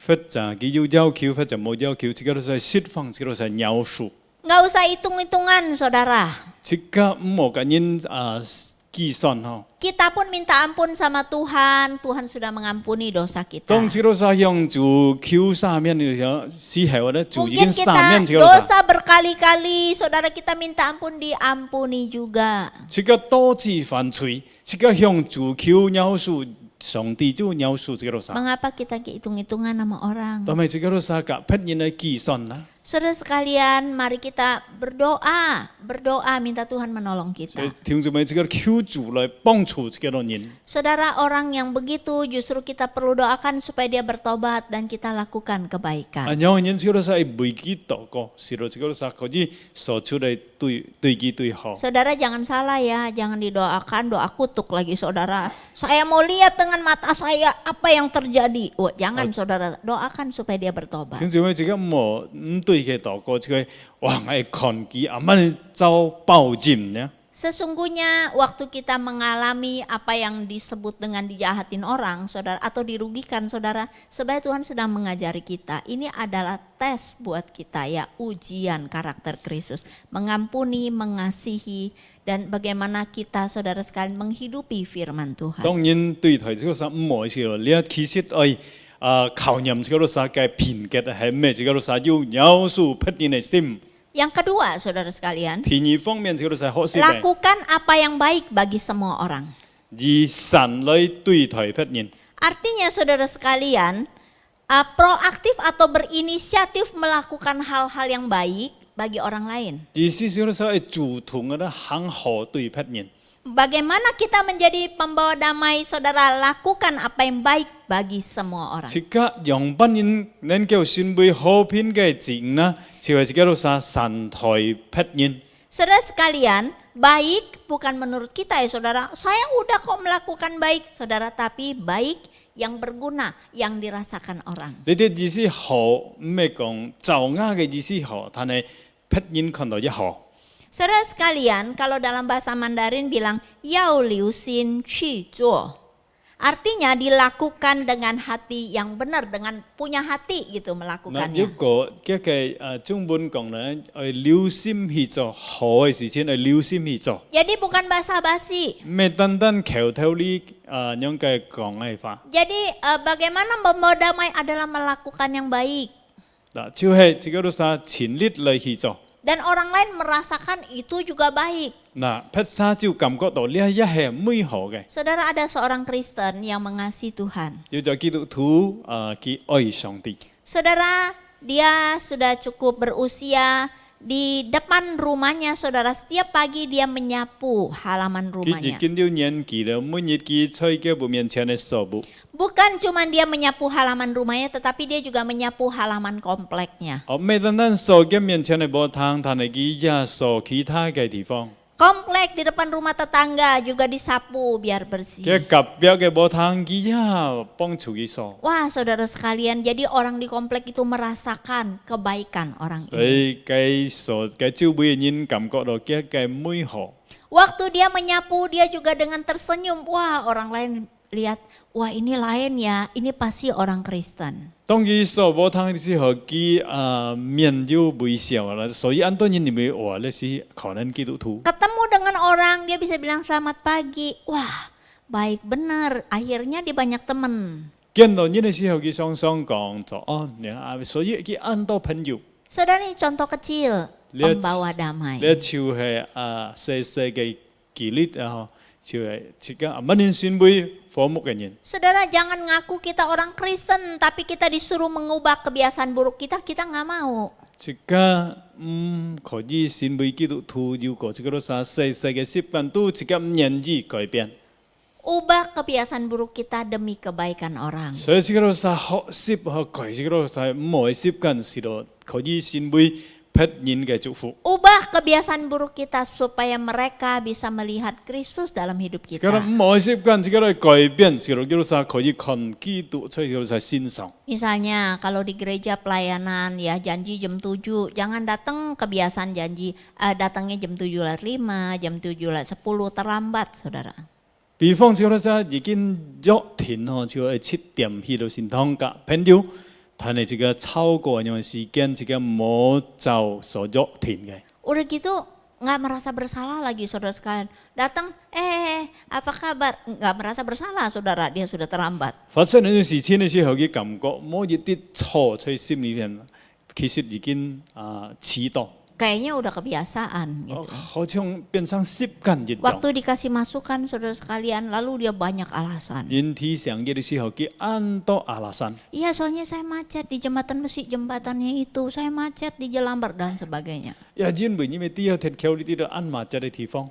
[SPEAKER 6] 或者佢有要求或者冇要求，这个都是释放，这个都是描述。
[SPEAKER 5] Nggak usah hitung-hitungan, saudara.
[SPEAKER 6] 这个冇个人计算吼。
[SPEAKER 5] Kita pun minta ampun sama Tuhan, Tuhan sudah mengampuni dosa kita.
[SPEAKER 6] 當這個是向主求赦免的時候，時候咧主已經
[SPEAKER 5] Mungkin
[SPEAKER 6] 赦免
[SPEAKER 5] kita
[SPEAKER 6] 這個啥？
[SPEAKER 5] dosa berkali-kali, saudara kita minta ampun diampuni juga.
[SPEAKER 6] 這個多次犯罪，這個向主求饒恕，上帝就饒恕這個啥？
[SPEAKER 5] Mengapa kita hitung-hitungan sama orang?
[SPEAKER 6] 但係這個啥個別人嚟計算啦。
[SPEAKER 5] Saudara sekalian, mari kita berdoa minta Tuhan menolong
[SPEAKER 6] 所以
[SPEAKER 5] kita.
[SPEAKER 6] 聽住咪這個求主來幫助這個人。
[SPEAKER 5] Saudara, orang yang begitu justru kita perlu doakan supaya dia bertobat dan kita lakukan
[SPEAKER 6] 啊，
[SPEAKER 5] kebaikan.
[SPEAKER 6] 有人這個啥係未記禱告，是咯，這個啥可以所出嚟對己對好。
[SPEAKER 5] Saudara jangan salah ya, jangan didoakan doa kutuk lagi saudara. Saya mau lihat dengan mata saya apa yang terjadi. Wah, jangan saudara, doakan supaya dia bertobat.
[SPEAKER 6] 聽住咪這個冇唔對嘅禱告，這個哇，我係看見阿媽遭報應呢。
[SPEAKER 5] Sesungguhnya waktu kita mengalami apa yang disebut dengan dijahatin orang, saudara, atau dirugikan, saudara, sebenarnya Tuhan sedang mengajari kita. Ini adalah tes buat kita ya, ujian karakter Kristus, mengampuni, mengasihi, dan bagaimana kita, saudara sekalian, menghidupi firman Tuhan.
[SPEAKER 6] 當然對台這個啥唔係事咯，你其實係靠任這個啥嘅品格係咩？這個啥要饒恕別人嘅心。
[SPEAKER 5] Yang kedua, saudara sekalian,
[SPEAKER 6] 第二方面這個啥學識嘅，
[SPEAKER 5] lakukan apa yang baik bagi semua orang.
[SPEAKER 6] 以神來對待別人。
[SPEAKER 5] Artinya, saudara sekalian, proaktif atau berinisiatif melakukan hal-hal yang baik bagi orang lain.
[SPEAKER 6] 意思這個啥係主動嘅行好對別人。
[SPEAKER 5] Bagaimana kita menjadi pembawa damai, saudara? Lakukan apa yang baik bagi semua orang.
[SPEAKER 6] 這個讓別人能夠成為和平嘅人呢，就係這個啥神台別人。
[SPEAKER 5] Saudara sekalian, baik bukan menurut kita ya saudara. Saya udah kok melakukan baik, saudara, tapi baik yang berguna, yang dirasakan orang.
[SPEAKER 6] 你啲意思好，唔係講造假嘅意思好，但係別人看到一好。
[SPEAKER 5] Saudara sekalian, kalau dalam bahasa Mandarin bilang yao liu xin qu zuo. Artinya dilakukan dengan hati yang benar, dengan punya hati gitu
[SPEAKER 6] 嗱，
[SPEAKER 5] melakukannya.
[SPEAKER 6] 如果嘅中文講咧，係留心去做好嘅事情，係留心去做，
[SPEAKER 5] Jadi bukan basa-basi.
[SPEAKER 6] 唔係單單口頭呢樣嘅講嘅法。
[SPEAKER 5] Jadi bagaimana membawa damai adalah melakukan yang baik.
[SPEAKER 6] 嗱，就係這個都啥全力嚟去做。
[SPEAKER 5] Dan orang lain merasakan itu juga baik.
[SPEAKER 6] 嗱，撇沙就感覺到呢一係美好嘅。
[SPEAKER 5] Saudara, ada seorang Kristen yang mengasihi Tuhan.
[SPEAKER 6] 要做基督徒佢愛上帝。
[SPEAKER 5] Saudara, dia sudah cukup berusia. Di depan rumahnya, saudara, setiap pagi dia menyapu halaman
[SPEAKER 6] 佢已
[SPEAKER 5] rumahnya.
[SPEAKER 6] 經有年紀啦，每日佢在佢面前嘅掃步。
[SPEAKER 5] Bukan cuma dia menyapu halaman rumahnya, tetapi dia juga menyapu halaman kompleknya.
[SPEAKER 6] 唔係單單掃佢面前嘅波湯，但係佢也掃其他嘅地方。
[SPEAKER 5] Komplek di depan rumah tetangga juga disapu biar bersih.
[SPEAKER 6] 佢隔壁嘅波湯，佢也幫助佢掃。
[SPEAKER 5] Wah, saudara sekalian, jadi orang di komplek itu merasakan kebaikan orang
[SPEAKER 6] 所
[SPEAKER 5] ini.
[SPEAKER 6] 以佢掃佢周圍嘅人感覺到佢嘅美好。
[SPEAKER 5] Waktu dia menyapu, dia juga dengan tersenyum. Wah, orang lain lihat, wah ini lain ya, ini pasti orang Kristen.
[SPEAKER 6] 當佢掃波湯嘅時候，佢面有微笑啦，所以很多人認為話呢是可能基督徒。
[SPEAKER 5] Ketemu dengan orang, dia bisa bilang selamat pagi. Wah, baik benar. Akhirnya dia banyak teman.
[SPEAKER 6] 見到人嘅時候，佢常常講早安，所以佢很多朋友。
[SPEAKER 5] Saudara, ini contoh kecil,
[SPEAKER 6] Lihat-
[SPEAKER 5] pembawa damai.
[SPEAKER 6] 呢就係細細嘅舉例啊，就係一個唔能信為和睦嘅人。
[SPEAKER 5] Saudara, jangan ngaku kita orang Kristen, tapi kita disuruh mengubah kebiasaan buruk kita nggak mau.
[SPEAKER 6] 一個可以信為基督徒，如果一個細細嘅習慣都一個年紀改變，
[SPEAKER 5] Ubah kebiasaan buruk kita demi kebaikan orang.
[SPEAKER 6] 所以一個細學習學改，一個細唔好嘅習慣是咯，可以信為別人嘅祝福。
[SPEAKER 5] Ubah kebiasaan buruk kita supaya mereka bisa melihat Kristus dalam hidup
[SPEAKER 6] 一個
[SPEAKER 5] kita.
[SPEAKER 6] 唔好嘅習慣，一個改變，是咯，一個細可以看基督，所以一個細欣賞。
[SPEAKER 5] Misalnya kalau di gereja pelayanan ya janji jam 7, jangan datang kebiasaan janji datangnya jam 7:05, jam 7:10 terlambat, saudara.
[SPEAKER 6] 比方說咧，已經約停吼，就係7點去到神堂嘅朋友，但係這個超過樣時間，這個冇就所約停嘅。
[SPEAKER 5] Udah gitu nggak merasa bersalah lagi saudara sekalian. Datang, apa kabar? Nggak merasa bersalah saudara, dia sudah terlambat.
[SPEAKER 6] 發生呢種事情嘅時候嘅感覺，冇一啲錯在心裏面，其實已經遲到，
[SPEAKER 5] Kayaknya udah kebiasaan gitu.
[SPEAKER 6] 好像變成習慣一樣。
[SPEAKER 5] Waktu dikasih masukan saudara sekalian, lalu dia banyak alasan.
[SPEAKER 6] 人提醒嘅時候，佢按到alasan。
[SPEAKER 5] Iya soalnya saya macet di jembatan besi, jembatannya itu. Saya macet di Jelambar dan sebagainya.
[SPEAKER 6] 也因為因為啲有鐵橋呢啲都按麻質嘅地方。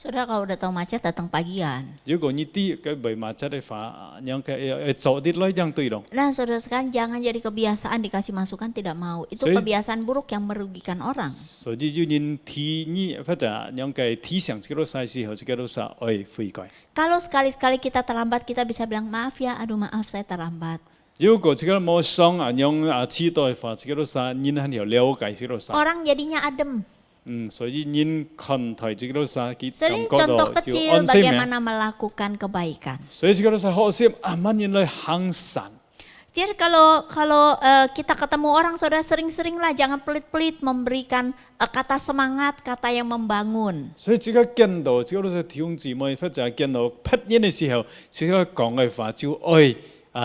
[SPEAKER 5] Saudara kalau udah tahu macet datang pagian.
[SPEAKER 6] 如果呢啲嘅未麻質嘅話，樣嘅做啲來樣對咯。
[SPEAKER 5] Nah saudara sekalian jangan jadi kebiasaan dikasih masukan tidak mau. Itu
[SPEAKER 6] Saya-
[SPEAKER 5] kebiasaan buruk yang merugikan orang.
[SPEAKER 6] 所以就人提議或者樣嘅提醒這個時候，這個是愛悔改。
[SPEAKER 5] Kalau sekali-sekali kita terlambat kita bisa bilang maaf ya, aduh maaf saya terlambat.
[SPEAKER 6] 如果這個冇想樣遲到嘅話，這個是人係要了解這個事。
[SPEAKER 5] Orang jadinya adem.
[SPEAKER 6] 所以人看待這個事，佢
[SPEAKER 5] Sering
[SPEAKER 6] 感覺
[SPEAKER 5] contoh
[SPEAKER 6] 到就
[SPEAKER 5] kecil
[SPEAKER 6] 安心嘅。
[SPEAKER 5] bagaimana melakukan kebaikan.
[SPEAKER 6] 所以這個是學習阿慢人來行善。
[SPEAKER 5] Jadi kalau kita ketemu orang saudara sering-seringlah jangan pelit-pelit memberikan kata semangat, kata yang membangun.
[SPEAKER 6] 所以這個見到這個是弟兄姊妹或者見到別人嘅時候，這個講嘅話就愛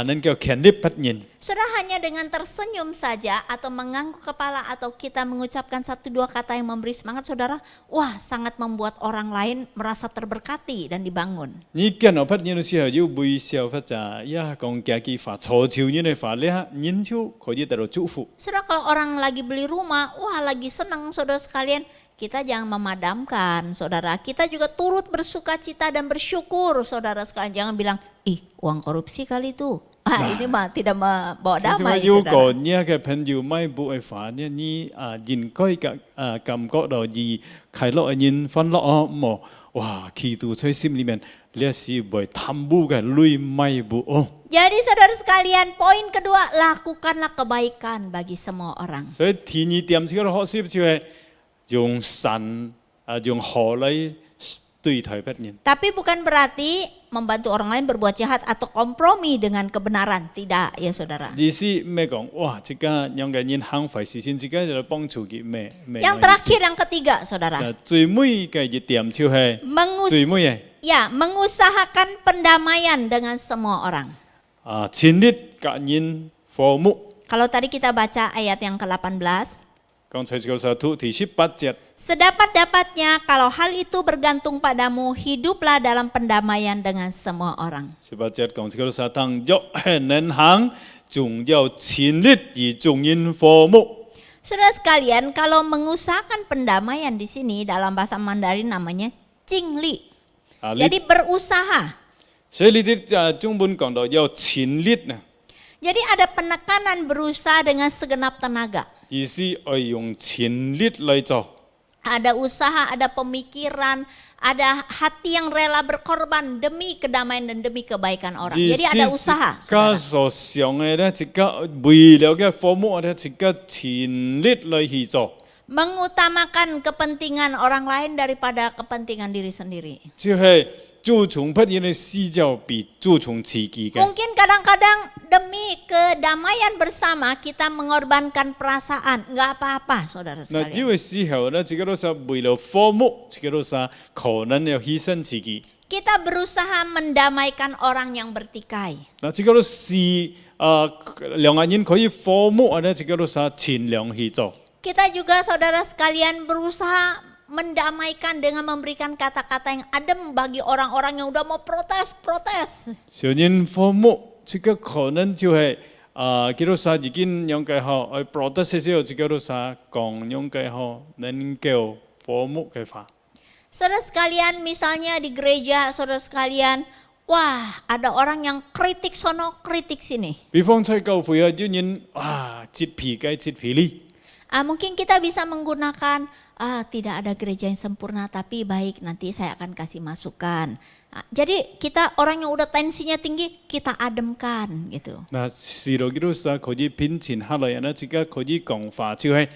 [SPEAKER 6] 能夠建立別人。
[SPEAKER 5] Saudara hanya dengan tersenyum saja atau mengangguk kepala atau kita mengucapkan 1-2 kata yang memberi semangat saudara, wah sangat membuat orang lain merasa terberkati dan dibangun.
[SPEAKER 6] 你見到別人嘅時候要微笑或者講幾句話，嘲笑人嘅話咧，人就可以得到祝福。
[SPEAKER 5] Saudara kalau orang lagi beli rumah, wah lagi senang saudara sekalian, kita jangan memadamkan saudara. Kita juga turut bersuka cita dan bersyukur saudara sekalian. Jangan bilang, ih uang korupsi kali itu. Ini mah tidak membawa
[SPEAKER 6] 甚至話
[SPEAKER 5] damai
[SPEAKER 6] 如
[SPEAKER 5] saudara.
[SPEAKER 6] 果你嘅朋友買部嘅話咧，你應該嘅感覺到而快樂嘅人歡樂哦，冇哇，企到在心裏面，你是會貪污嘅累買部哦。
[SPEAKER 5] Jadi saudara sekalian, poin kedua, lakukanlah kebaikan bagi semua orang.
[SPEAKER 6] 所以第二點這個學習就係用善用好嚟對待別人。
[SPEAKER 5] Tapi bukan berarti membantu orang lain berbuat jahat atau kompromi dengan kebenaran. Tidak ya saudara.
[SPEAKER 6] 意思咩講？哇！這個樣嘅人行壞事情，這個就幫助佢咩？
[SPEAKER 5] Yang terakhir, yang ketiga saudara.
[SPEAKER 6] 最尾嘅一點就係最尾嘅。
[SPEAKER 5] mengusahakan pendamaian dengan semua orang.
[SPEAKER 6] 前列感人和睦。
[SPEAKER 5] Kalau tadi kita baca ayat yang ke-18.
[SPEAKER 6] 剛才這個1第18節。
[SPEAKER 5] Sedapat-dapatnya kalau hal itu bergantung padamu, hiduplah dalam pendamaian dengan semua orang.
[SPEAKER 6] 18節講這個是當若係能行，總要前列而眾人和睦。
[SPEAKER 5] Saudara sekalian, kalau mengusahakan pendamaian di sini dalam bahasa Mandarin namanya cingli. Jadi berusaha.
[SPEAKER 6] 所以呢啲中文講到要前列啊，
[SPEAKER 5] Jadi ada penekanan berusaha dengan segenap tenaga.
[SPEAKER 6] 意思係用前列嚟做。
[SPEAKER 5] Ada usaha, ada pemikiran, ada hati yang rela berkorban demi kedamaian dan demi kebaikan orang. Jadi ada usaha.
[SPEAKER 6] 家所想嘅咧，一個為了嘅和睦咧，一個前列嚟去做。
[SPEAKER 5] Mengutamakan kepentingan orang lain daripada kepentingan diri sendiri.
[SPEAKER 6] 就係注重別人嘅需要比注重自己嘅。
[SPEAKER 5] Mungkin kadang-kadang demi kedamaian bersama kita mengorbankan perasaan. Enggak apa-apa saudara
[SPEAKER 6] 嗱，呢
[SPEAKER 5] sekalian.
[SPEAKER 6] 個時候咧，這個都是為了和睦，這個都是可能要犧牲自己。
[SPEAKER 5] Kita berusaha mendamaikan orang yang bertikai.
[SPEAKER 6] 嗱，這個都是兩個人可以和睦咧，這個都是盡量去做。
[SPEAKER 5] Kita juga saudara sekalian berusaha mendamaikan dengan memberikan kata-kata yang adem bagi orang-orang yang udah mau protes.
[SPEAKER 6] 小人父母这个可能就系叫做啥已经用嘅好，而 protest 时候就叫做啥讲用嘅好，能够父母嘅法。
[SPEAKER 5] Saudara sekalian, misalnya di gereja, saudara sekalian, wah ada orang yang kritik sono, kritik sini.
[SPEAKER 6] 比方在教會啊，有人折皮雞折皮哩，
[SPEAKER 5] Mungkin kita bisa menggunakan, tidak ada gereja yang sempurna, tapi baik nanti saya akan kasih masukan. Jadi kita orang yang udah tensinya tinggi, kita ademkan gitu.
[SPEAKER 6] 嗱是咯，叫做啥可以品前下來人啦，自家可以講法就係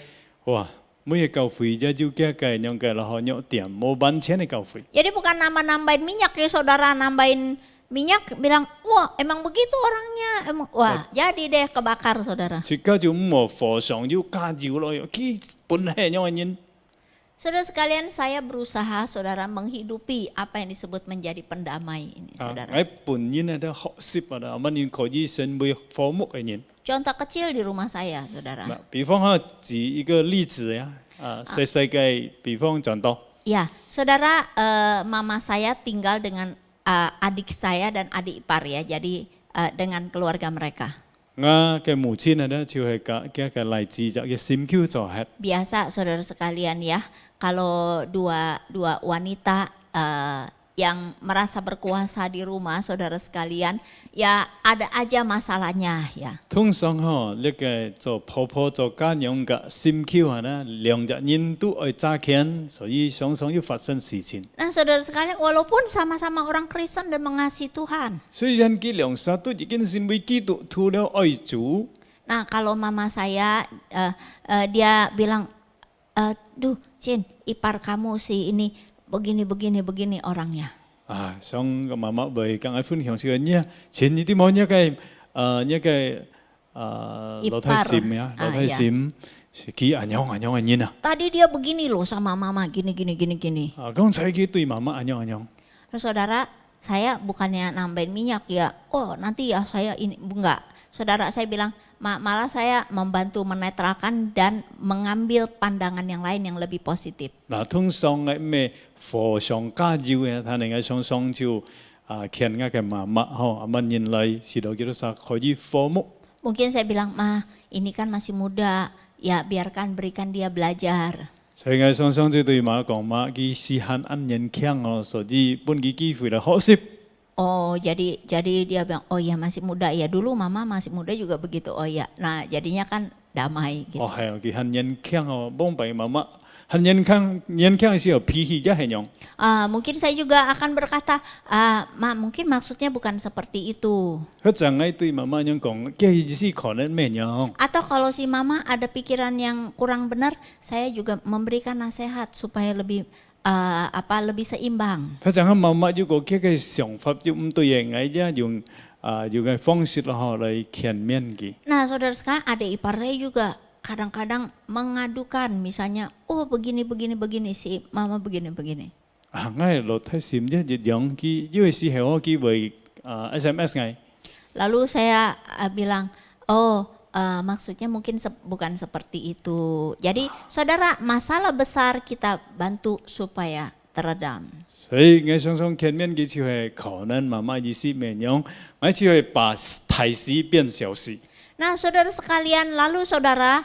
[SPEAKER 6] 哇，每個教會一要嘅用嘅咯，用點冇揾錢嘅教會。
[SPEAKER 5] Jadi bukan nambahin minyak ya saudara, nambahin minyak bilang, wah emang begitu orangnya, emang wah jadi deh kebakar saudara.
[SPEAKER 6] 自家就唔好火上要加油咯，基本係用嘅人。
[SPEAKER 5] Saudara sekalian, saya berusaha saudara menghidupi apa yang disebut menjadi pendamai ini saudara.
[SPEAKER 6] 喺本人咧學習啊，乜人可以成為父母嘅人。
[SPEAKER 5] Contoh kecil di rumah saya saudara.
[SPEAKER 6] 嗱，比方哈，舉一個例子呀，細細嘅比方講到。
[SPEAKER 5] Ya, saudara, mama saya tinggal dengan adik saya dan adik ipar ya, jadi dengan keluarga mereka.
[SPEAKER 6] 我嘅母親咧就係嘅嚟自就嘅心橋做係。
[SPEAKER 5] Biasa saudara sekalian ya, kalau dua wanita yang merasa berkuasa di rumah saudara sekalian, ya ada aja masalahnya ya.
[SPEAKER 6] 通常吼，呢個做婆婆做家娘嘅心橋啊，呢兩隻人都愛揸錢，所以常常要發生事情。
[SPEAKER 5] Nah saudara sekalian, walaupun sama-sama orang Kristen dan mengasihi Tuhan.
[SPEAKER 6] 雖然佢兩殺都已經成為基督徒了愛主，
[SPEAKER 5] Nah kalau mama saya, dia bilang, duh Cin, ipar kamu si ini begini orangnya.
[SPEAKER 6] 想個媽媽為更加分享少呢，前呢啲冇呢個老太閃呀，老太閃，佢安樣嘅人啊，
[SPEAKER 5] Tadi dia begini loh sama mama, gini.
[SPEAKER 6] 剛才佢對媽媽安樣。
[SPEAKER 5] Terus saudara, saya bukannya nambahin minyak ya, oh nanti ya saya ini, enggak. Saudara saya bilang, malah saya membantu menetralkan dan mengambil pandangan yang lain yang lebih positif.
[SPEAKER 6] 嗱，通常嘅咩火上加油嘅，他哋嘅常常就見嘅媽媽嗬，乜人嚟是到叫做啥可以父母。
[SPEAKER 5] Mungkin saya bilang, Ma, ini kan masih muda, ya biarkan berikan dia belajar.
[SPEAKER 6] 所以我常常就對媽講媽，佢時限按年強哦，所以本佢機會嚟學習。
[SPEAKER 5] Oh, jadi dia bilang, oh ya masih muda ya, dulu mama masih muda juga begitu, oh ya. Nah jadinya kan damai gitu.
[SPEAKER 6] 哦係，佢很年強哦，幫俾媽媽，很年強嘅時候脾氣一係樣。
[SPEAKER 5] Mungkin saya juga akan berkata, Ma, mungkin maksudnya bukan seperti itu.
[SPEAKER 6] 佢就係對媽媽樣講，嘅意思可能咩樣？
[SPEAKER 5] Atau kalau si mama ada pikiran yang kurang benar, saya juga memberikan nasihat supaya lebih lebih seimbang.
[SPEAKER 6] 佢就係媽媽如果佢嘅想法就唔對嘅，我用嘅方式咯嚟勸勉佢。
[SPEAKER 5] Nah saudara sekalian, adik ipar saya juga kadang-kadang mengadukan, misalnya, oh begini si mama begini.
[SPEAKER 6] 我係老太閃啫，就樣佢，因為時候我佢會SMS 我。
[SPEAKER 5] Lalu saya bilang, oh maksudnya mungkin bukan seperti itu. Jadi saudara, masalah besar kita bantu supaya teredam.
[SPEAKER 6] 所以我常常勸勉佢就係可能媽媽意思咩樣，我就係把大事變小事。
[SPEAKER 5] Nah saudara sekalian, lalu saudara,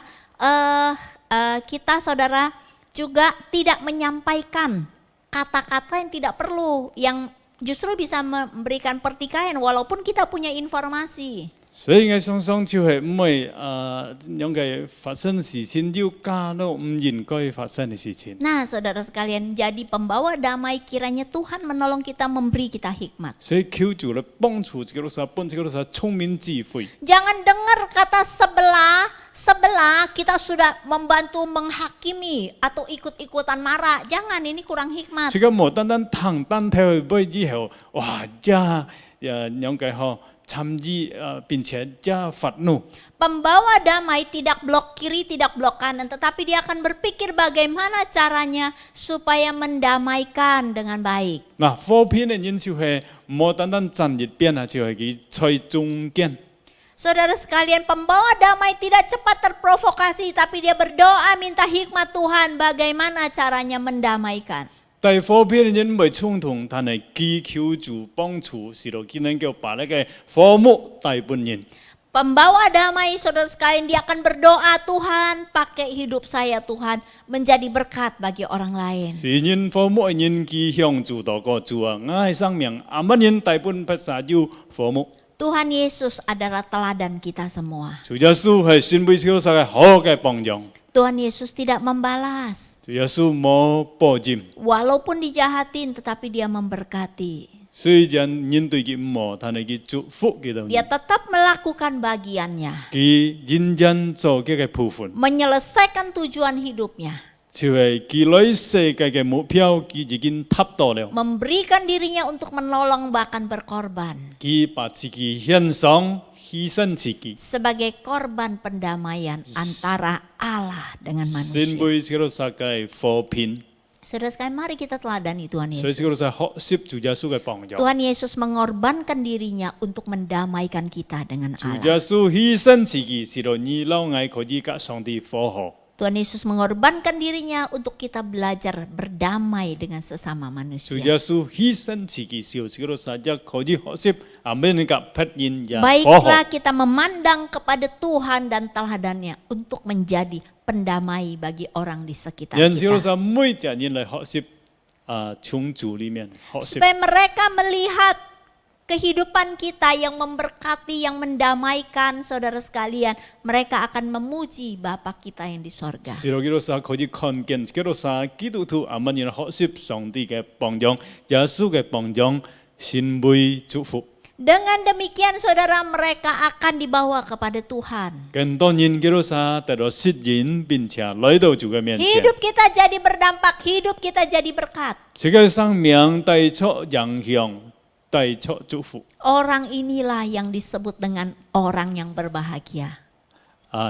[SPEAKER 5] kita saudara juga tidak menyampaikan kata-kata yang tidak perlu, yang justru bisa memberikan pertikaian walaupun kita punya informasi.
[SPEAKER 6] 所以我常常就係唔會樣嘅發生事情要加到唔應該發生嘅事情。
[SPEAKER 5] Nah saudara sekalian, jadi pembawa damai kiranya Tuhan menolong kita, memberi kita hikmat.
[SPEAKER 6] 所以求主嚟幫助這個啥，幫這個啥聰明智慧。
[SPEAKER 5] Jangan dengar kata sebelah kita sudah membantu menghakimi atau ikut-ikutan marah. Jangan, ini kurang hikmat.
[SPEAKER 6] 這個無單單談單睇去背之後，哇！呀樣嘅嗬。 參與並且加發怒。
[SPEAKER 5] Pembawa damai tidak blok kiri, tidak blok kanan, tetapi dia akan berpikir bagaimana caranya supaya mendamaikan dengan baik.
[SPEAKER 6] 嗱，普遍嘅人就係冇單單站一邊啊，就係佢在中間。
[SPEAKER 5] Saudara sekalian, pembawa damai tidak cepat terprovokasi, tapi dia berdoa minta hikmat Tuhan bagaimana caranya mendamaikan.
[SPEAKER 6] 但普遍人袂冲动，但系祈求主帮助，是咯，只能够把那个科目带本人。
[SPEAKER 5] Pembawa damai, saudara sekalian, dia akan berdoa, Tuhan pakai hidup saya Tuhan menjadi berkat bagi orang lain.
[SPEAKER 6] 是因科目因祈向主祷告主啊，我嘅生命阿乜因带本不撒有科目。
[SPEAKER 5] Tuhan Yesus adalah teladan kita semua.
[SPEAKER 6] 主耶稣系先辈超晒嘅好嘅榜样，
[SPEAKER 5] Tuhan Yesus tidak membalas.
[SPEAKER 6] 主耶稣冇报战，
[SPEAKER 5] Walaupun dijahatin tetapi dia memberkati.
[SPEAKER 6] 虽然因对佢唔好，但系佢祝福佢度，
[SPEAKER 5] Dia tetap melakukan bagiannya.
[SPEAKER 6] 佢认真做佢嘅部分，
[SPEAKER 5] Menyelesaikan tujuan hidupnya.
[SPEAKER 6] 就係佢來世界嘅目標，佢已經達到了。
[SPEAKER 5] Memberikan dirinya untuk menolong bahkan berkorban.
[SPEAKER 6] 佢把自己獻上，犧牲自己。
[SPEAKER 5] Sebagai korban pendamaian antara Allah dengan
[SPEAKER 6] 先
[SPEAKER 5] manusia.
[SPEAKER 6] 輩嗰度世界和平，
[SPEAKER 5] Saudara sekalian, mari kita teladani Tuhan
[SPEAKER 6] 所以
[SPEAKER 5] Yesus.
[SPEAKER 6] 嗰度係學習主耶穌嘅榜樣。
[SPEAKER 5] Tuhan Yesus mengorbankan dirinya untuk mendamaikan kita dengan
[SPEAKER 6] 主
[SPEAKER 5] Allah.
[SPEAKER 6] 耶穌犧牲自己，是到你老愛可以跟上帝和好。
[SPEAKER 5] Tuhan Yesus mengorbankan dirinya untuk kita belajar berdamai dengan sesama
[SPEAKER 6] 主
[SPEAKER 5] manusia.
[SPEAKER 6] 耶穌犧牲自己，是嗰度實際可以學習阿們嘅別人也和好。
[SPEAKER 5] Baiklah kita memandang kepada Tuhan dan teladannya untuk menjadi pendamai bagi orang di sekitar
[SPEAKER 6] 人嗰度
[SPEAKER 5] kita.
[SPEAKER 6] 係每隻人嚟學習從主裡面學習。
[SPEAKER 5] Supaya mereka melihat kehidupan kita yang memberkati, yang mendamaikan saudara sekalian. Mereka akan memuji Bapa kita yang di sorga.
[SPEAKER 6] 是咯，嗰度係可以看見，嗰度係基督徒阿們人學習上帝嘅榜樣，耶穌嘅榜樣，先會祝福。
[SPEAKER 5] Dengan demikian saudara, mereka akan dibawa kepada Tuhan.
[SPEAKER 6] 更多人嗰度係得到吸引，並且來到主嘅面前。
[SPEAKER 5] Hidup kita jadi berdampak, hidup kita jadi berkat.
[SPEAKER 6] 這個生命帶出影響，帶出祝福。
[SPEAKER 5] Orang inilah yang disebut dengan orang yang berbahagia.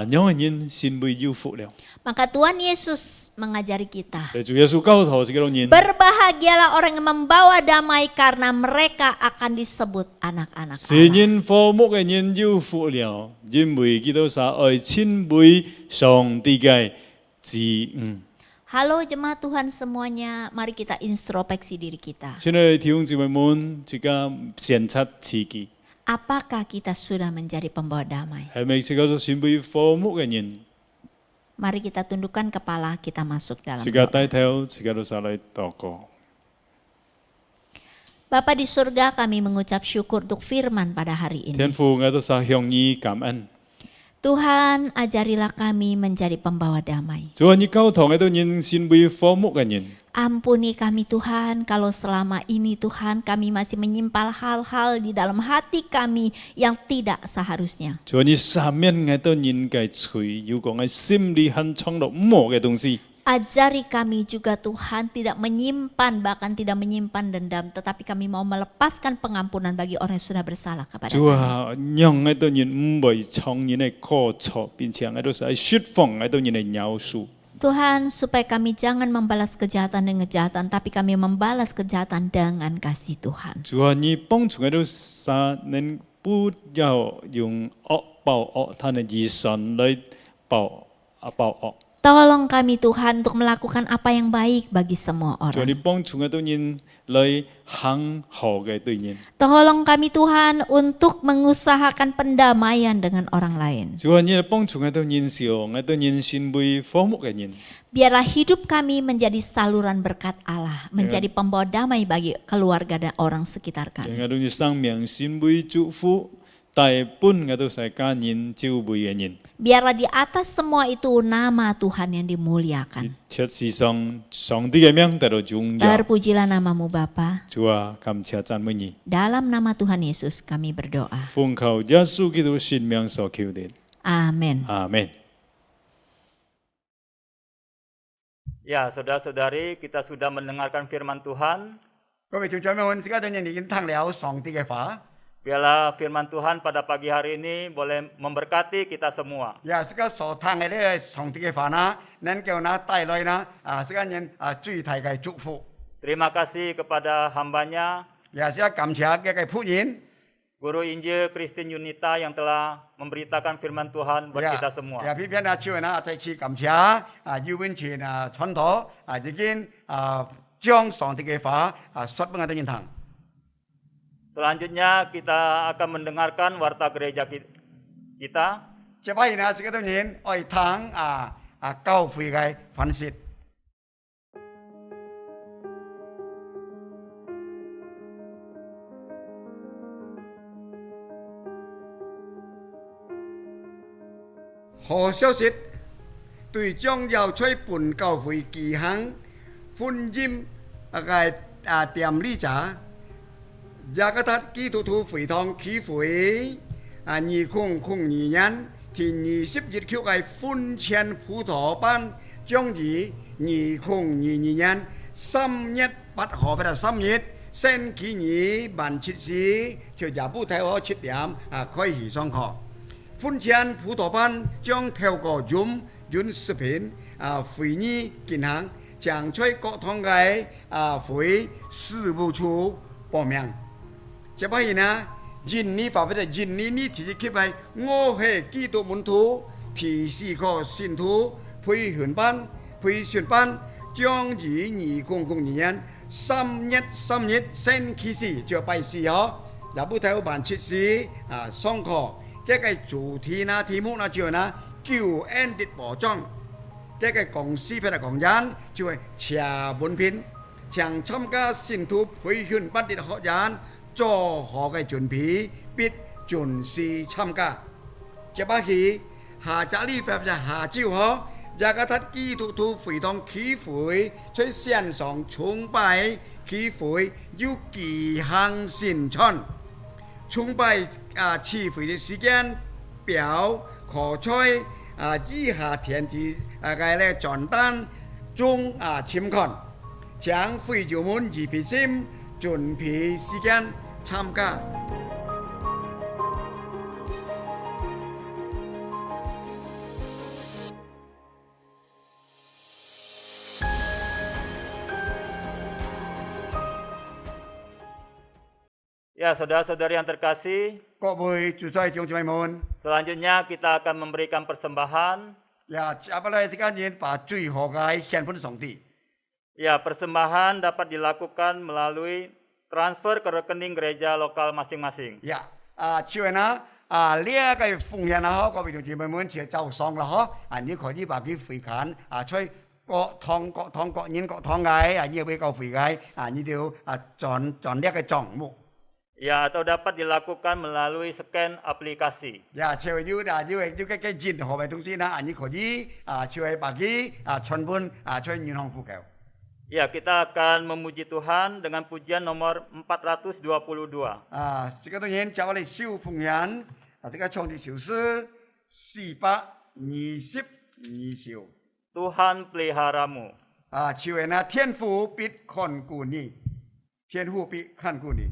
[SPEAKER 6] 有個人先會有福了。
[SPEAKER 5] Maka Tuhan Yesus mengajari kita.
[SPEAKER 6] 主耶穌教導這個人，
[SPEAKER 5] Berbahagialah orang yang membawa damai karena mereka akan disebut anak-anak
[SPEAKER 6] 是
[SPEAKER 5] Allah.
[SPEAKER 6] 因科目嘅人有福了，因為佢都係愛親為上帝嘅子女。
[SPEAKER 5] Halo jemaat Tuhan semuanya, mari kita introspeksi diri kita.
[SPEAKER 6] 親愛的弟兄姊妹們，這個檢測自己。
[SPEAKER 5] Apakah kita sudah menjadi pembawa damai?
[SPEAKER 6] 係咪這個先會科目嘅人？
[SPEAKER 5] Mari kita tundukkan kepala, kita masuk dalam
[SPEAKER 6] 這個
[SPEAKER 5] doa.
[SPEAKER 6] 低頭，這個都係嚟禱告。
[SPEAKER 5] Bapa di surga, kami mengucap syukur untuk firman pada hari ini.
[SPEAKER 6] 天父，我都係向你感恩。
[SPEAKER 5] Tuhan, ajarilah kami menjadi pembawa damai.
[SPEAKER 6] 主啊，你教導我都人先會科目嘅人。
[SPEAKER 5] Ampuni kami Tuhan, kalau selama ini Tuhan kami masih menyimpan hal-hal di dalam hati kami yang tidak seharusnya.
[SPEAKER 6] 主啊，你赦免我都人嘅罪，如果我心裏很藏落唔好嘅東西。
[SPEAKER 5] Ajari kami juga Tuhan tidak menyimpan, bahkan tidak menyimpan dendam, tetapi kami mau melepaskan pengampunan bagi orang yang sudah bersalah kepada
[SPEAKER 6] 主
[SPEAKER 5] kami.
[SPEAKER 6] 啊，讓我都人唔會藏人嘅過錯，並且我都係説謊，我都人嘅饒恕。
[SPEAKER 5] Tuhan, supaya kami jangan membalas kejahatan dengan kejahatan, tapi kami membalas kejahatan dengan kasih Tuhan.
[SPEAKER 6] 主啊，你幫助我都係能不要用惡報惡，他嘅義善來報惡。
[SPEAKER 5] Tolong kami Tuhan untuk melakukan apa yang baik bagi semua
[SPEAKER 6] 主啊，你
[SPEAKER 5] orang.
[SPEAKER 6] 幫助我都人來行好嘅對人。
[SPEAKER 5] Tolong kami Tuhan untuk mengusahakan pendamaian dengan orang lain.
[SPEAKER 6] 主啊，你幫助我都人少，我都人先會科目嘅人。
[SPEAKER 5] Biarlah hidup kami menjadi saluran berkat Allah, menjadi pembawa damai bagi keluarga dan orang sekitar
[SPEAKER 6] 讓
[SPEAKER 5] kami.
[SPEAKER 6] 我都人生命先會祝福，大半我都係家人照顧嘅人。
[SPEAKER 5] Biarlah di atas semua itu nama Tuhan yang dimuliakan.
[SPEAKER 6] 切世上上帝嘅名得到榮耀。
[SPEAKER 5] Terpujilah namamu Bapa.
[SPEAKER 6] 主啊，感謝讚美你，
[SPEAKER 5] Dalam nama Tuhan Yesus kami berdoa.
[SPEAKER 6] 奉靠耶穌基督聖名所求的，
[SPEAKER 5] Amin.
[SPEAKER 6] 阿門。
[SPEAKER 3] Ya, saudara-saudari, kita sudah mendengarkan firman Tuhan.
[SPEAKER 4] 各位弟兄姊妹們，而家對你已經聽了上帝嘅話，
[SPEAKER 3] Biarlah firman Tuhan pada pagi hari ini boleh memberkati kita semua.
[SPEAKER 4] 而家所聽嘅呢個上帝嘅話呢，能夠呢帶來呢而家人最大嘅祝福。
[SPEAKER 3] Terima kasih kepada hambanya
[SPEAKER 4] 而家感謝嘅僕人
[SPEAKER 3] Guru Injil Christine Yunita yang telah memberitakan firman Tuhan buat kita semua.
[SPEAKER 4] 偏偏秋再次感谢邱文全传道已经将上帝嘅话说俾我哋聽。
[SPEAKER 3] Selanjutnya kita akan mendengarkan warta gereja kita.
[SPEAKER 4] 接把呢是嗰度人愛聽教會嘅分析。 好消息，對將要吹本教會舉行歡迎典禮者，雅各達基督徒會堂區會2002年第20日曲嘅歡慶葡萄班將於2022年3月8號或者3月星期二晚7時，就廿部睇好7點開始上課。 歡慶葡萄班將透過 Zoom 視頻會議進行，將在各堂嘅會事務處報名。接下來呢，印尼法會的印尼呢提出嚟我係基督門徒第4個信徒培訓班將於2002年3月星期四就拜4號，也不睇晚7時上課。 這個主題呢題目呢就呢救恩的保障，這個公司或者工人就係查文憑，將參加信徒培訓班的學員做好嘅準備，必準時參加。接下去下週禮或者下週號，雅各達基督徒會堂區會在線上崇拜區會要舉行宣傳。 崇拜聚會的時間表可在以下填字嘅傳單中簽看，將會友們預備心準備時間參加。
[SPEAKER 3] Ya, saudara-saudari yang terkasih,
[SPEAKER 4] 各位主宰弟兄姊妹們，
[SPEAKER 3] selanjutnya kita akan memberikan persembahan.
[SPEAKER 4] 接下來時間人把最好嘅獻俾上帝。
[SPEAKER 3] Ya, persembahan dapat dilakukan melalui transfer ke rekening gereja lokal masing-masing.
[SPEAKER 4] 朝日呢呢一個奉獻啊，各位弟兄姊妹們就就上啦嗬，你可以把佢匯款在各堂嘅呢位教會嘅你就轉呢個帳目。
[SPEAKER 3] Ya, atau dapat dilakukan melalui scan aplikasi.
[SPEAKER 4] 朝日要嘅任何嘅東西呢，你可以朝日把佢傳本在銀行戶口。
[SPEAKER 3] Ya, kita akan memuji Tuhan dengan pujian nomor 422.
[SPEAKER 4] 這個當然就我哋小奉獻，這個唱的就是422首。
[SPEAKER 3] Tuhan peliharamu.
[SPEAKER 4] 朝日呢，天父必看顧你，天父必看顧你。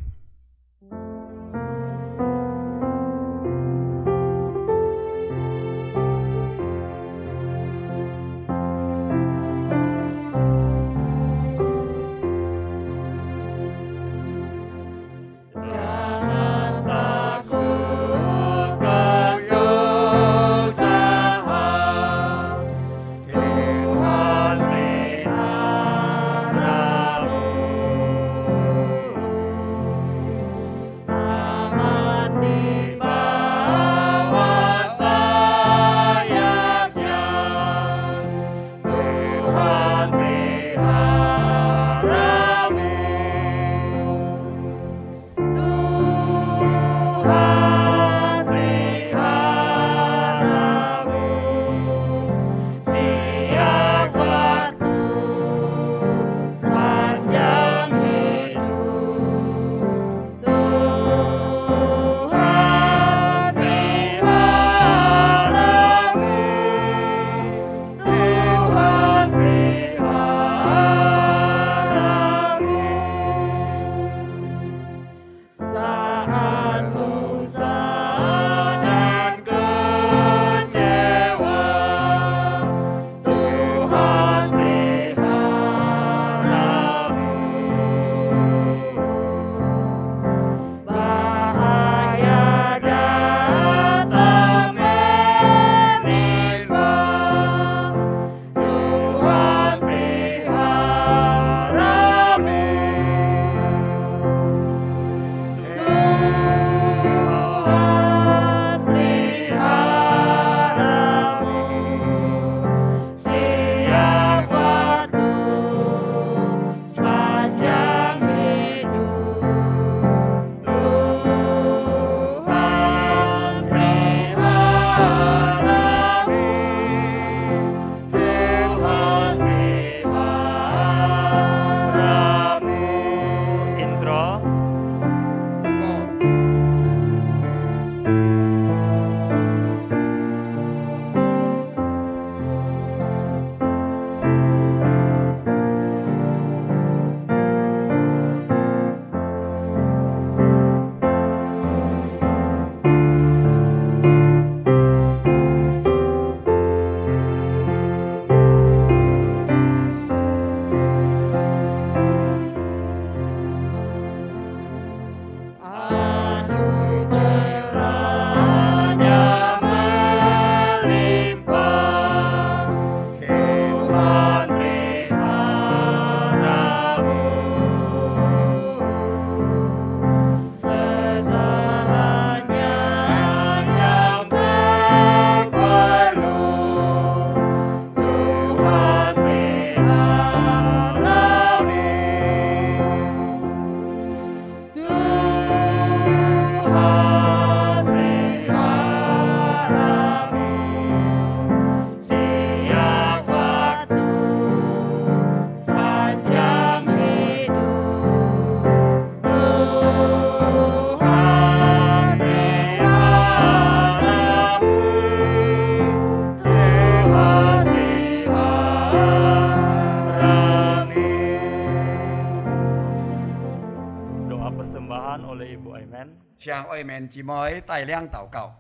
[SPEAKER 3] Tuhan oleh Ibu Aimen.
[SPEAKER 4] 向愛們姊妹帶領禱告。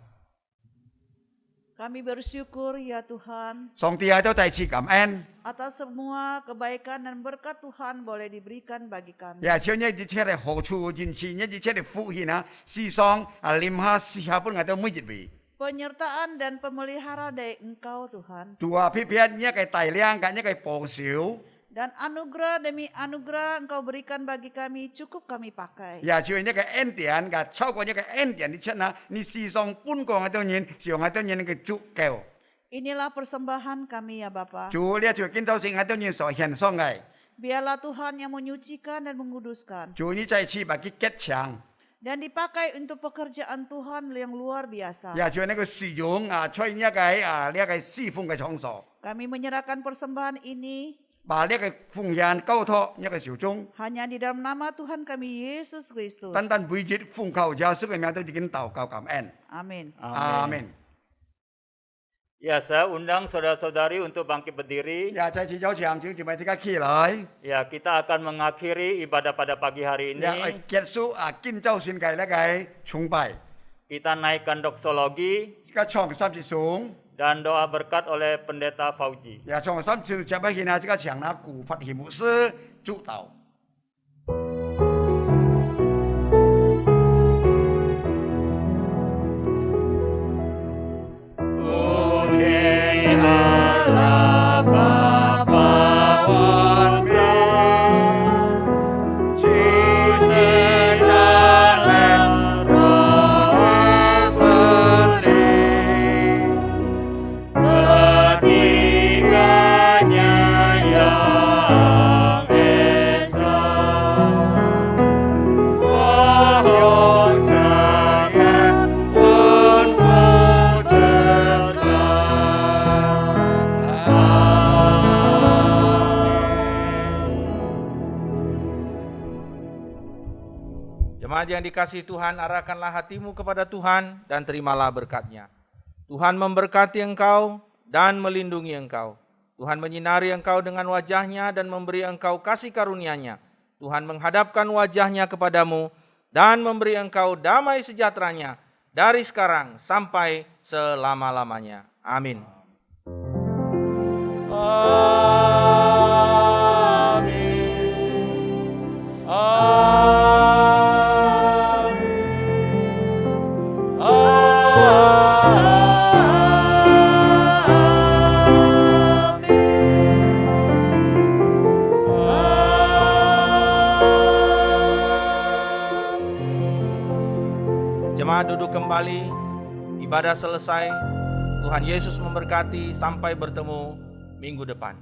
[SPEAKER 7] Kami bersyukur ya Tuhan
[SPEAKER 4] 上帝啊，都再次感恩，
[SPEAKER 7] atas semua kebaikan dan berkat Tuhan boleh diberikan bagi kami.
[SPEAKER 4] 也將一切嘅好處、人賜一切嘅福氣啊，時常啊念下試下本我都每日為。
[SPEAKER 7] Penyertaan dan pemelihara dari Engkau Tuhan.
[SPEAKER 4] 主啊，偏偏一個帶領，一個保守，
[SPEAKER 7] Dan anugerah demi anugerah Engkau berikan bagi kami cukup kami pakai.
[SPEAKER 4] 也就一個恩典，個超過一個恩典的出啊，你時常本個我都人，時常我都人嘅足夠。
[SPEAKER 7] Inilah persembahan kami ya Bapa.
[SPEAKER 4] 主呢就見到是我都人所獻上嘅，
[SPEAKER 7] Biarlah Tuhan yang menyucikan dan menguduskan.
[SPEAKER 4] 主你再次把佢結強，
[SPEAKER 7] Dan dipakai untuk pekerjaan Tuhan yang luar biasa.
[SPEAKER 4] 也就那個使用啊，在一個啊呢個侍奉嘅場所，
[SPEAKER 7] Kami menyerahkan persembahan ini
[SPEAKER 4] 把呢個奉獻交託一個小眾。
[SPEAKER 7] hanya di dalam nama Tuhan kami Yesus Kristus.
[SPEAKER 4] 單單每日奉靠耶穌嘅名都已經禱告感恩，
[SPEAKER 7] Amin.
[SPEAKER 4] 阿門。
[SPEAKER 3] Ya, saya undang saudara-saudari untuk bangkit berdiri.
[SPEAKER 4] 也再次有請小姊妹即刻起來，
[SPEAKER 3] Ya, kita akan mengakhiri ibadah pada pagi hari
[SPEAKER 4] 也去
[SPEAKER 3] ini.
[SPEAKER 4] 結束啊建州線嘅呢個崇拜，
[SPEAKER 3] Kita naikkan doksologi
[SPEAKER 4] 即刻唱三節頌，
[SPEAKER 3] dan doa berkat oleh Pendeta Fauji.
[SPEAKER 4] 也唱三節就不現啊，即刻請那古法希牧師主導。
[SPEAKER 8] Jemaat yang dikasihi Tuhan, arahkanlah hatimu kepada Tuhan dan terimalah berkat-Nya. Tuhan memberkati engkau dan melindungi engkau. Tuhan menyinari engkau dengan wajah-Nya dan memberi engkau kasih karunia-Nya. Tuhan menghadapkan wajah-Nya kepadamu dan memberi engkau damai sejahtera-Nya dari sekarang sampai selama-lamanya. Amin. Jemaat duduk kembali, ibadah selesai. Tuhan Yesus memberkati, sampai bertemu minggu depan.